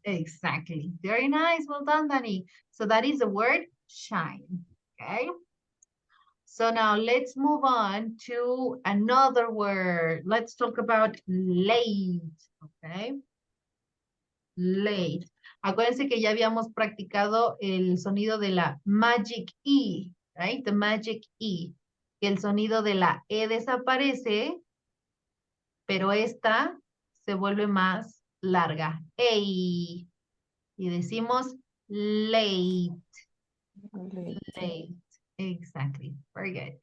Speaker 1: Exactly. Very nice. Well done, Dani. So that is the word shine. Okay. So now let's move on to another word. Let's talk about late. Okay. Late. Acuérdense que ya habíamos practicado el sonido de la magic E, right? The magic E. Que el sonido de la E desaparece, pero esta se vuelve más larga. Ey. Y decimos late.
Speaker 3: Late.
Speaker 1: Late. Exactly. Very good.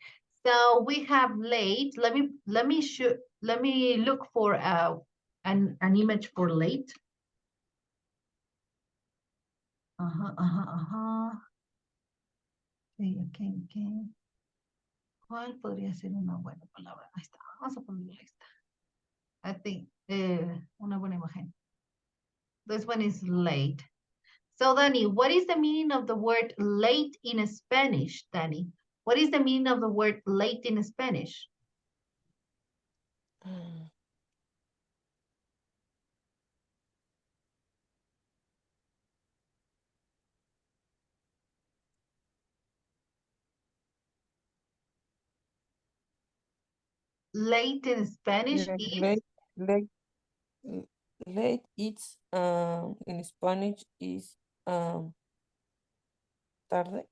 Speaker 1: So we have late. Let me look for an image for late. Okay. ¿Cuál podría ser una buena palabra? Ahí está. Vamos a ponerle esta. I think una buena imagen. This one is late. So, Danny, what is the meaning of the word late in Spanish, Danny? What is the meaning of the word late in Spanish? Late in Spanish
Speaker 3: Yeah,
Speaker 1: is
Speaker 3: late it's in Spanish is tarde.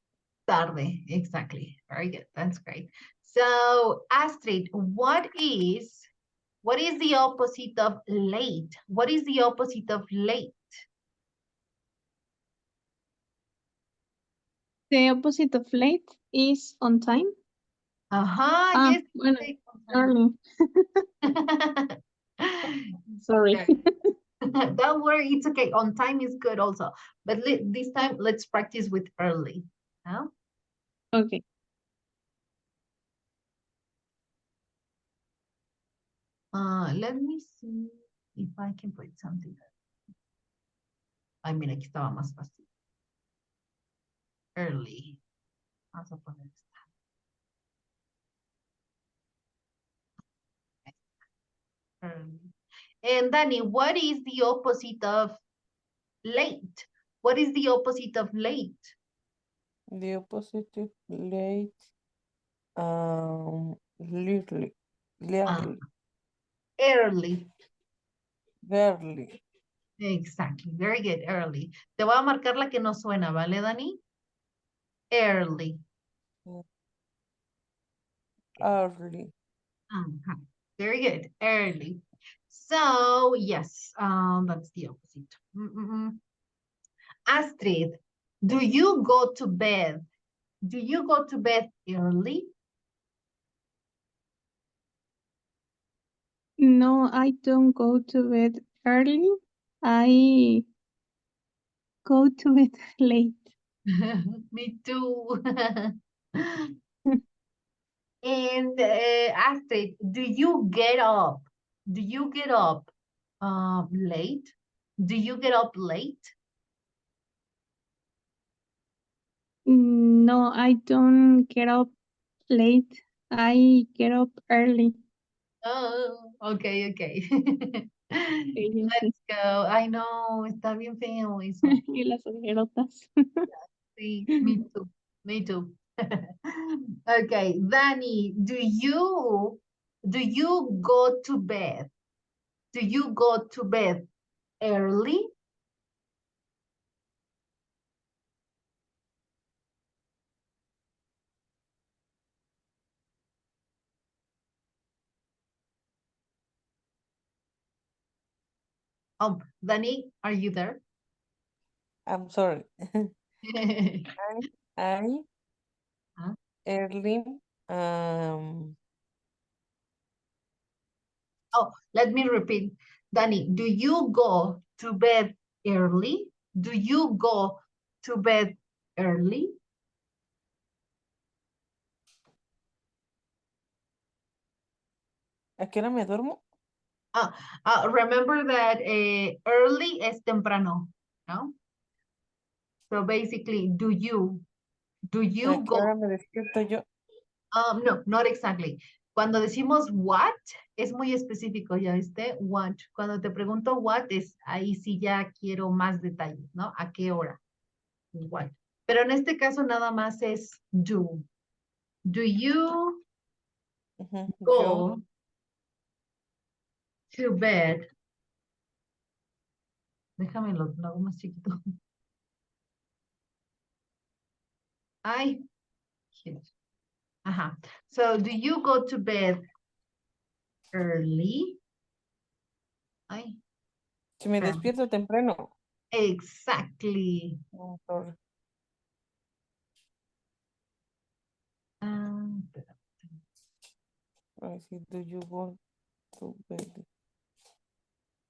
Speaker 1: tarde. Exactly. Very good. That's great. So, Astrid, what is the opposite of late? What is the opposite of late?
Speaker 4: The opposite of late is on time.
Speaker 1: Yes.
Speaker 4: Bueno,
Speaker 1: late on time.
Speaker 4: early. Sorry.
Speaker 1: Okay. Don't worry, it's okay. On time is good also. But this time, let's practice with early. Huh?
Speaker 4: Okay.
Speaker 1: Let me see if I can put something. Ay, mira, aquí estaba más fácil. Early. Vamos a poner esta. Early. And Danny, what is the opposite of late? What is the opposite of late?
Speaker 3: The opposite of late,
Speaker 1: Early.
Speaker 3: barely.
Speaker 1: Exactly. Very good. Early. Te voy a marcar la que no suena, ¿vale, Dani? Early.
Speaker 3: Early.
Speaker 1: Ajá. Very good. Early. So, yes, that's the opposite. Astrid, do you go to bed? Do you go to bed early?
Speaker 4: No, I don't go to bed early. I go to bed late.
Speaker 1: Me too. And Astrid, do you get up? Do you get up late? Do you get up late?
Speaker 4: No, I don't get up late. I get up early.
Speaker 1: Oh, okay, okay.
Speaker 4: Sí,
Speaker 1: Let's go. I know, está bien feo eso.
Speaker 4: y las ojerotas.
Speaker 1: Sí, me too. Me too. Okay, Danny, do you go to bed? Do you go to bed early? Oh, Danny, are you there?
Speaker 3: I'm sorry. I
Speaker 1: Huh?
Speaker 3: early. Um,
Speaker 1: Oh, let me repeat. Danny, do you go to bed early? Do you go to bed early?
Speaker 3: ¿A qué hora me duermo?
Speaker 1: Remember that early es temprano, no? So basically, do you
Speaker 3: ¿A qué
Speaker 1: go?
Speaker 3: hora me despierto yo?
Speaker 1: No, not exactly. Cuando decimos what, es muy específico, ¿ya viste? What. Cuando te pregunto what, es ahí sí ya quiero más detalles, ¿no? ¿A qué hora? What. Pero en este caso nada más es do. Do you
Speaker 3: Yo,
Speaker 1: go to bed? Déjame lo hago más chiquito. Ay, shit. Ajá. So, do you go to bed early? Ay,
Speaker 3: si me
Speaker 1: espérame.
Speaker 3: despierto temprano.
Speaker 1: Exactly.
Speaker 3: Oh, sorry.
Speaker 1: Espera.
Speaker 3: I see, do you go to bed?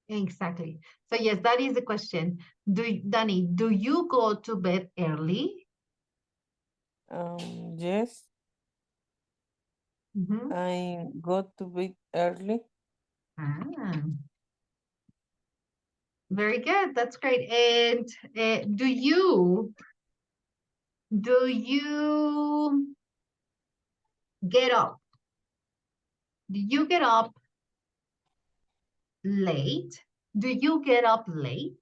Speaker 1: Exactly. So yes, that is the question. Danny, do you go to bed early?
Speaker 3: Yes,
Speaker 1: Mhm.
Speaker 3: I go to bed early.
Speaker 1: Ah, very good. That's great. And do you get up? Do you get up late? Do you get up late?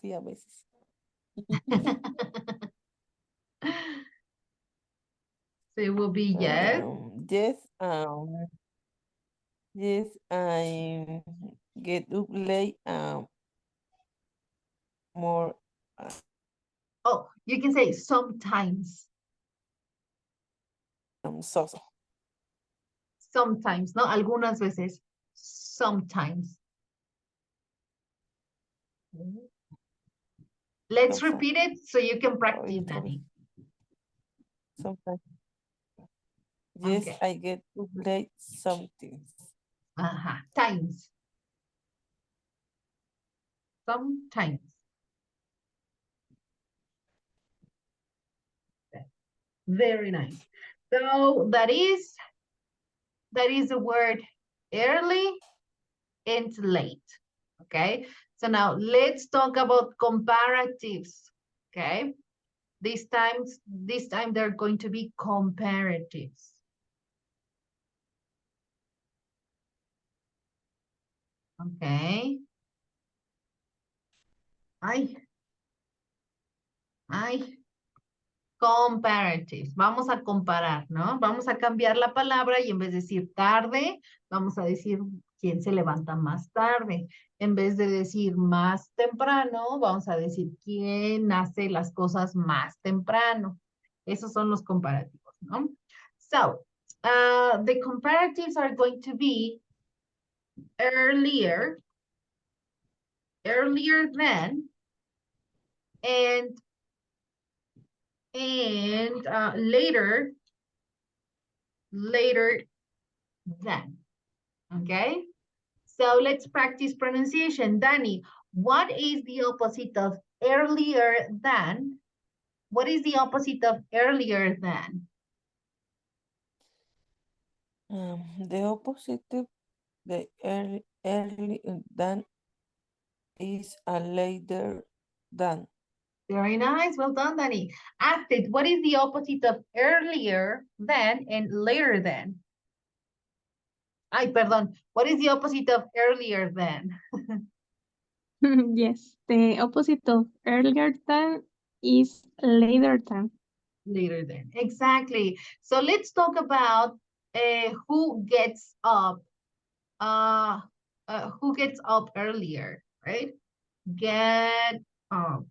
Speaker 3: Sí, a veces.
Speaker 1: So it will be yes.
Speaker 3: Yes, yes, I get up late, more,
Speaker 1: Oh, you can say sometimes.
Speaker 3: so.
Speaker 1: Sometimes, ¿no? Algunas veces. Sometimes. Let's
Speaker 3: Sometimes.
Speaker 1: repeat it so you can practice,
Speaker 3: Sorry.
Speaker 1: Danny.
Speaker 3: Sometimes. Yes,
Speaker 1: Okay.
Speaker 3: I get up late sometimes.
Speaker 1: Times. Sometimes. Very nice. So that is the word early and late. Okay. So now let's talk about comparatives. Okay. This time they're going to be comparatives. Okay. Ay. Comparatives. Vamos a comparar, ¿no? Vamos a cambiar la palabra y en vez de decir tarde, vamos a decir quién se levanta más tarde. En vez de decir más temprano, vamos a decir quién hace las cosas más temprano. Esos son los comparativos, ¿no? So, the comparatives are going to be earlier than, and later than. Okay, so let's practice pronunciation. Danny, what is the opposite of earlier than? What is the opposite of earlier than?
Speaker 3: The opposite of the early than is a later than.
Speaker 1: Very nice, well done, Danny. Astrid, what is the opposite of earlier than and later than? Ay, perdón, what is the opposite of earlier than?
Speaker 4: Yes, the opposite of earlier than is later than.
Speaker 1: Later than, exactly. So let's talk about who gets up earlier, right? Get up.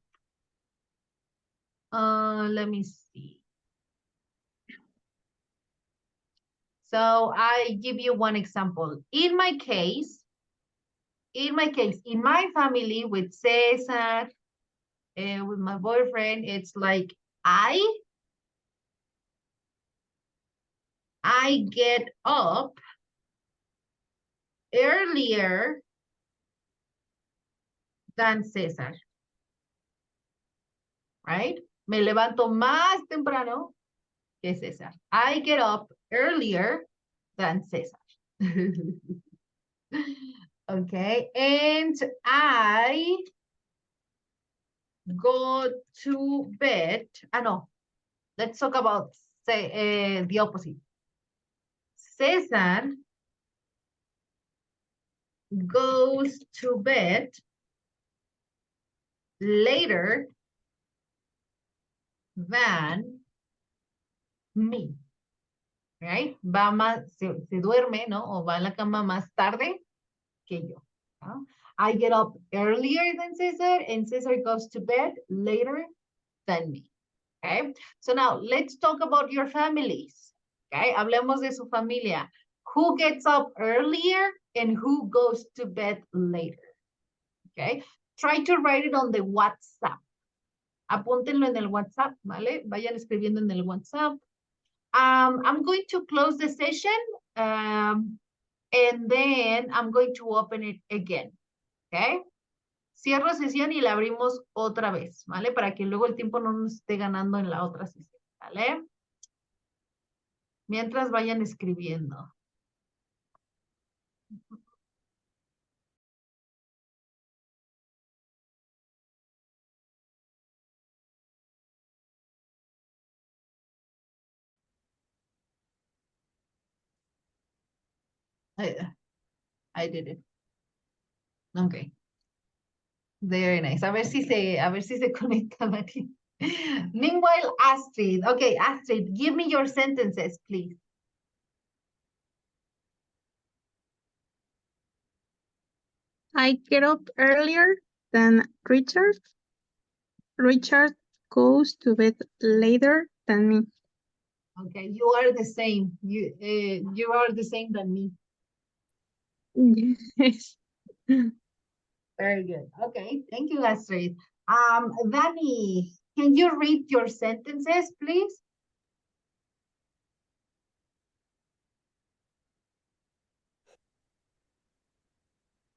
Speaker 1: Let me see. So I give you one example. In my case, in my family with Cesar, with my boyfriend, it's like I get up earlier than Cesar, right? Me levanto más temprano que Cesar. I get up earlier than Cesar. Okay, and I go to bed. No, let's talk about the opposite. Cesar goes to bed later than me, right? Va más, se duerme, ¿no? O va a la cama más tarde que yo. ¿No? I get up earlier than Cesar, and Cesar goes to bed later than me. Okay, so now let's talk about your families. Okay, hablemos de su familia. Who gets up earlier and who goes to bed later? Okay, try to write it on the WhatsApp. Apúntenlo en el WhatsApp, ¿vale? Vayan escribiendo en el WhatsApp. I'm going to close the session and then I'm going to open it again. Okay. Cierro sesión y la abrimos otra vez, ¿vale? Para que luego el tiempo no nos esté ganando en la otra sesión, ¿vale? Mientras vayan escribiendo. I did it. Okay. Very nice. A ver si se conectan aquí. Meanwhile, Astrid. Okay, Astrid, give me your sentences, please.
Speaker 4: I get up earlier than Richard. Richard goes to bed later than me.
Speaker 1: Okay, you are the same. You are the same than me.
Speaker 4: Yes.
Speaker 1: Very good. Okay, thank you, Astrid. Danny, can you read your sentences, please?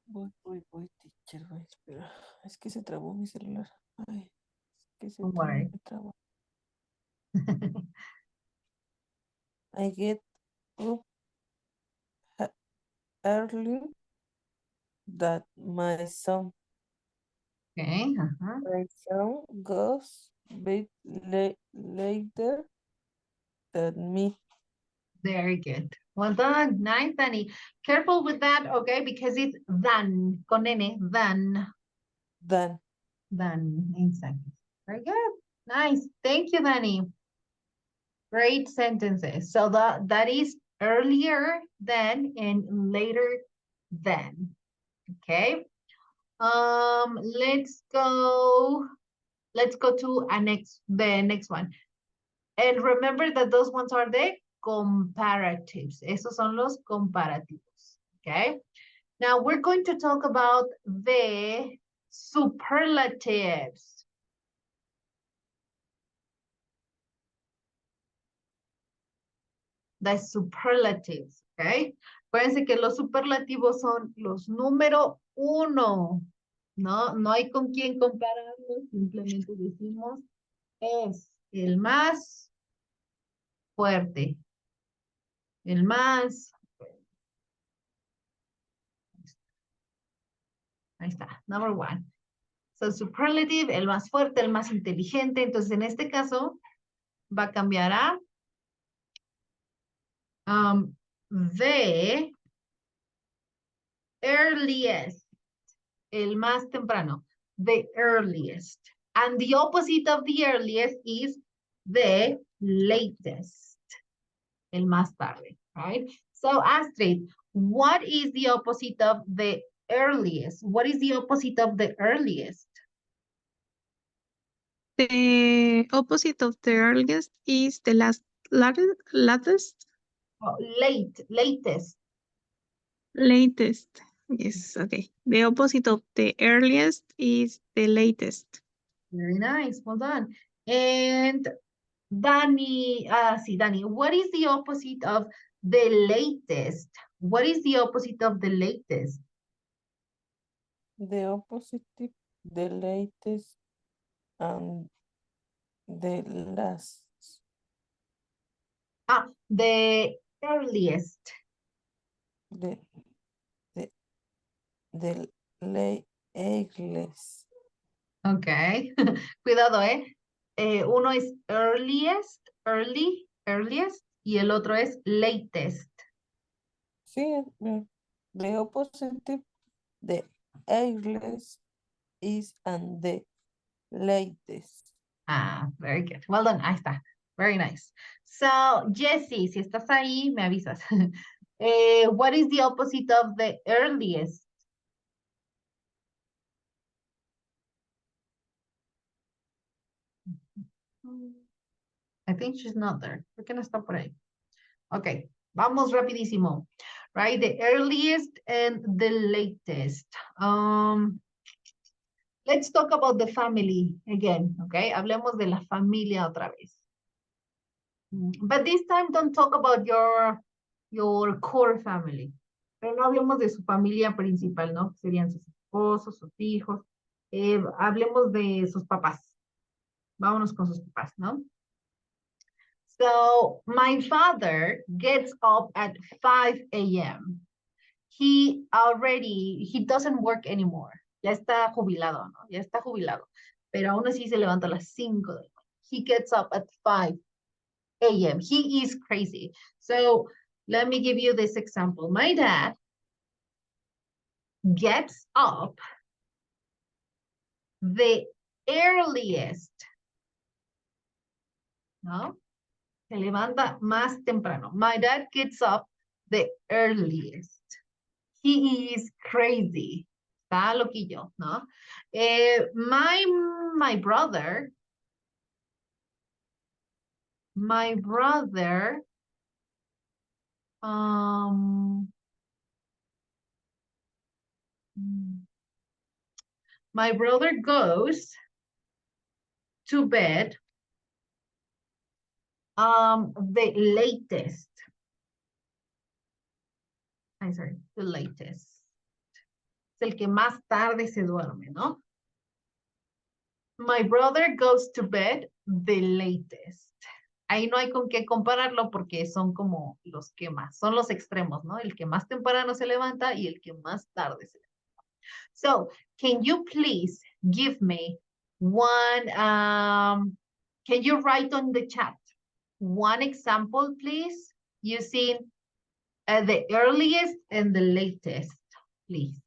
Speaker 3: Voy, teacher, voy, espera. Es que se trabó mi celular. Ay, es que se
Speaker 1: Don't worry.
Speaker 3: trabó. I get up early that my son.
Speaker 1: Okay.
Speaker 3: My son goes bed later than me.
Speaker 1: Very good. Well done. Nice, Danny. Careful with that, okay? Because it's than, con N, than.
Speaker 3: Than.
Speaker 1: Than, exactly. Very good. Nice. Thank you, Danny. Great sentences. So that is earlier than and later than. Okay. Let's go to the next one. And remember that those ones are the comparatives. Esos son los comparativos. Okay. Now we're going to talk about the superlatives. The superlatives, okay? Acuérdense que los superlativos son los número uno, ¿no? No hay con quién compararlos, simplemente decimos es el más fuerte, el más, ahí está, number one. So superlative, el más fuerte, el más inteligente, entonces en este caso va a cambiar a the earliest, el más temprano, the earliest. And the opposite of the earliest is the latest, el más tarde, right? So Astrid, what is the opposite of the earliest? What is the opposite of the earliest?
Speaker 4: The opposite of the earliest is the latest.
Speaker 1: Oh, latest.
Speaker 4: Latest. Yes, okay. The opposite of the earliest is the latest.
Speaker 1: Very nice, well done. And Danny, Danny, what is the opposite of the latest? What is the opposite of the latest?
Speaker 3: The opposite, the latest, and the last.
Speaker 1: The earliest.
Speaker 3: The latest.
Speaker 1: Okay. Cuidado, uno es earliest, earliest, y el otro es latest.
Speaker 3: Sí, the opposite, the earliest is and the latest.
Speaker 1: Very good. Well done. Ahí está. Very nice. So, Jessie, si estás ahí, me avisas. What is the opposite of the earliest? I think she's not there. ¿Por qué no está por ahí? Okay, vamos rapidísimo. Right, the earliest and the latest. Let's talk about the family again, okay? Hablemos de la familia otra vez. But this time don't talk about your core family. Pero no hablemos de su familia principal, ¿no? Serían sus esposos, sus hijos. Hablemos de sus papás. Vámonos con sus papás, ¿no? So my father gets up at 5 a.m. He doesn't work anymore. Ya está jubilado, ¿no? Ya está jubilado. Pero aún así se levanta a las 5 de la mañana. He gets up at 5 a.m. He is crazy. So let me give you this example. My dad gets up the earliest, ¿no? Se levanta más temprano. My dad gets up the earliest. He is crazy. Está loquillo, ¿no? My brother my brother goes to bed the latest. I'm sorry, the latest. Es el que más tarde se duerme, ¿no? My brother goes to bed the latest. Ahí no hay con qué compararlo porque son como los que más, son los extremos, ¿no? El que más temprano se levanta y el que más tarde se levanta. So, can you please give me one, can you write on the chat one example, please, using the earliest and the latest, please.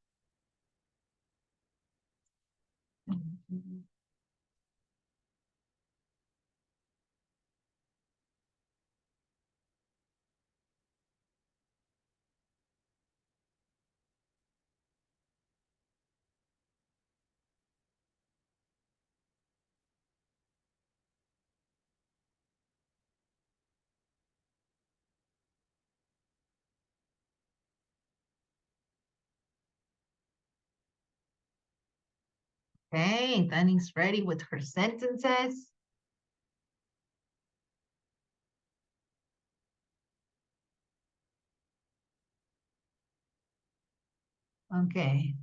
Speaker 1: Okay, Danny's ready with her sentences. Okay.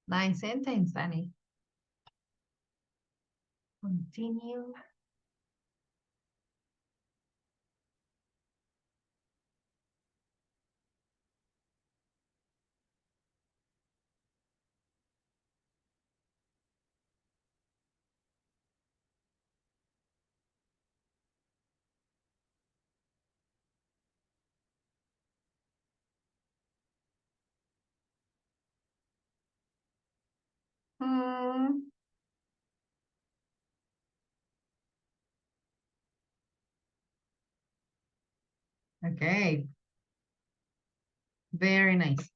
Speaker 1: Nice sentence, Danny. Continue. Hmm. Okay. Very nice.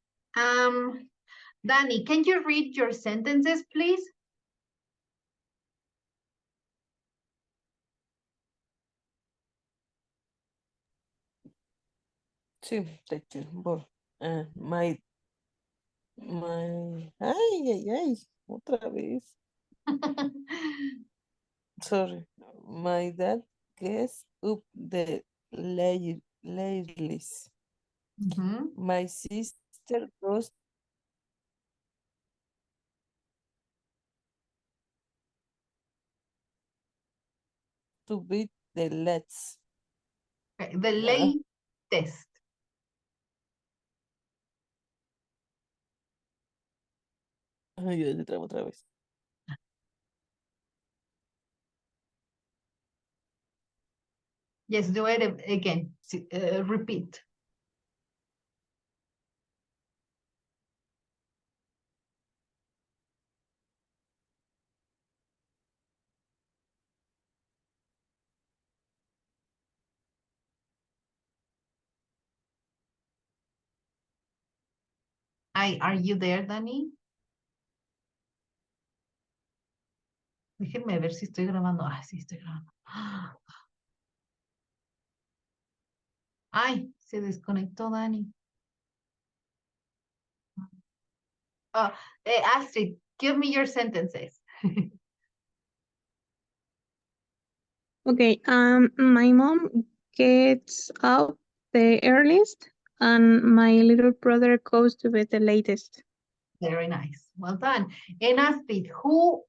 Speaker 1: Danny, can you read your sentences, please?
Speaker 3: Sí, teacher. Voy. Ay, otra vez. Sorry. My dad gets up the latest.
Speaker 1: Mhm.
Speaker 3: My sister goes to beat the let's.
Speaker 1: Okay, the
Speaker 3: Ah,
Speaker 1: latest.
Speaker 3: ay, ya le trabo otra vez.
Speaker 1: Yes, do it again. Repeat. Are you there, Danny? Déjenme ver si estoy grabando. Ah, sí, estoy grabando. Ay, se desconectó Dani. Astrid, give me your sentences.
Speaker 4: Okay, my mom gets up the earliest and my little brother goes to bed the latest.
Speaker 1: Very nice. Well done. And Astrid, who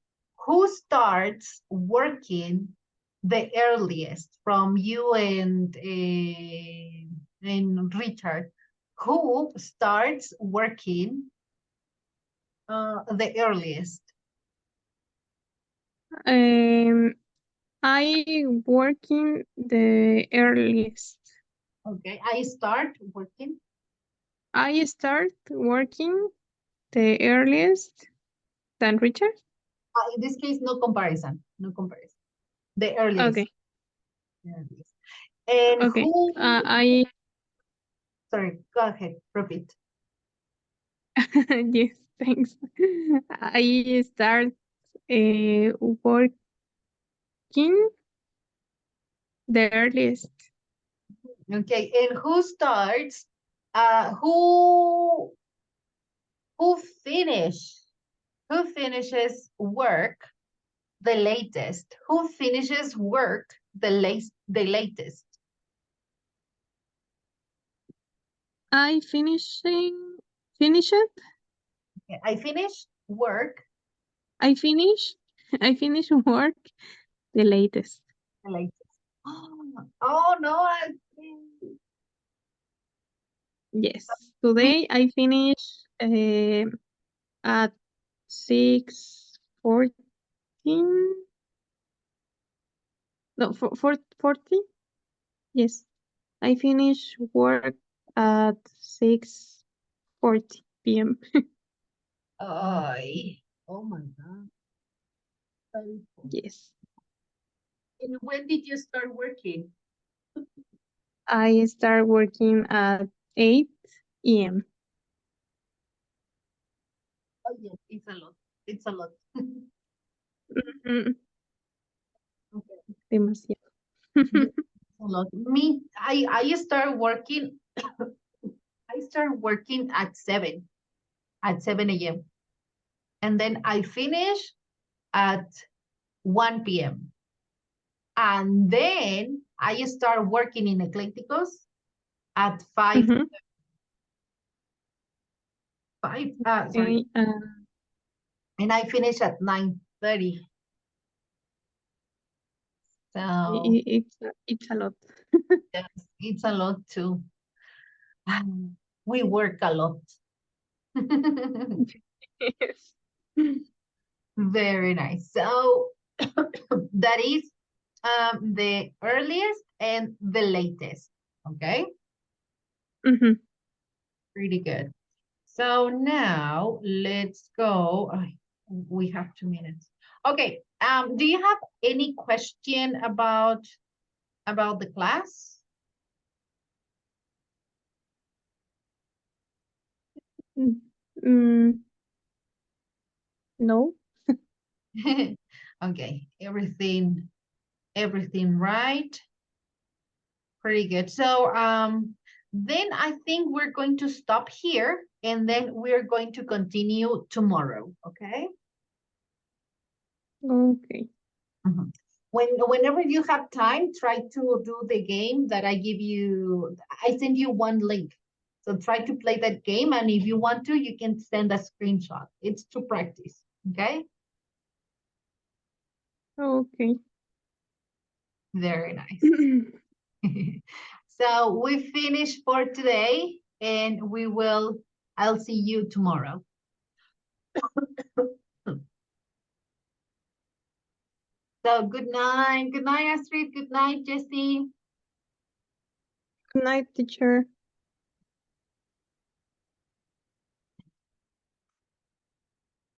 Speaker 1: starts working the earliest from you and Richard? Who starts working the earliest?
Speaker 4: I working the earliest.
Speaker 1: Okay, I start working.
Speaker 4: I start working the earliest than Richard.
Speaker 1: In this case, no comparison. No comparison. The earliest.
Speaker 4: Okay.
Speaker 1: Earliest. And
Speaker 4: Okay.
Speaker 1: who?
Speaker 4: I
Speaker 1: Sorry, go ahead. Repeat.
Speaker 4: yes, thanks. I start working the earliest.
Speaker 1: Okay, and who starts? Who finish? Who finishes work the latest? Who finishes work the latest?
Speaker 4: I finish it.
Speaker 1: Okay, I finish work
Speaker 4: I finish I finish work the latest.
Speaker 1: the latest. Oh no,
Speaker 4: Yes. Today I finish at 6:14. No, 40. Yes. I finish work at 6:40 p.m.
Speaker 1: oh my God. And
Speaker 4: Yes.
Speaker 1: when did you start working?
Speaker 4: I start working at 8 a.m.
Speaker 1: Oh yes, it's a lot. It's a lot.
Speaker 4: Mm,
Speaker 1: Okay.
Speaker 4: demasiado.
Speaker 1: A lot. Me, I start working I start working at 7 a.m. And then I finish at 1 p.m. And then I start working in Eclecticos at 5,
Speaker 4: Mhm.
Speaker 1: 5, sorry,
Speaker 4: Okay,
Speaker 1: and I finish at 9:30. So
Speaker 4: it's a lot.
Speaker 1: yes, it's a lot too. We work a lot.
Speaker 4: Yes.
Speaker 1: Very nice. So that is the earliest and the latest. Okay,
Speaker 4: Mhm.
Speaker 1: pretty good. So now let's go. We have 2 minutes. Okay. Do you have any question about the class?
Speaker 4: Mm, no.
Speaker 1: Okay, everything right. Pretty good. So then I think we're going to stop here and then we're going to continue tomorrow, okay?
Speaker 4: Okay.
Speaker 1: Mhm. Whenever you have time, try to do the game that I give you. I send you one link. So try to play that game, and if you want to, you can send a screenshot. It's to practice, okay?
Speaker 4: Okay.
Speaker 1: Very nice. So we finished for today, and I'll see you tomorrow. So good night, Astrid. Good night, Jessie.
Speaker 4: Good night, teacher.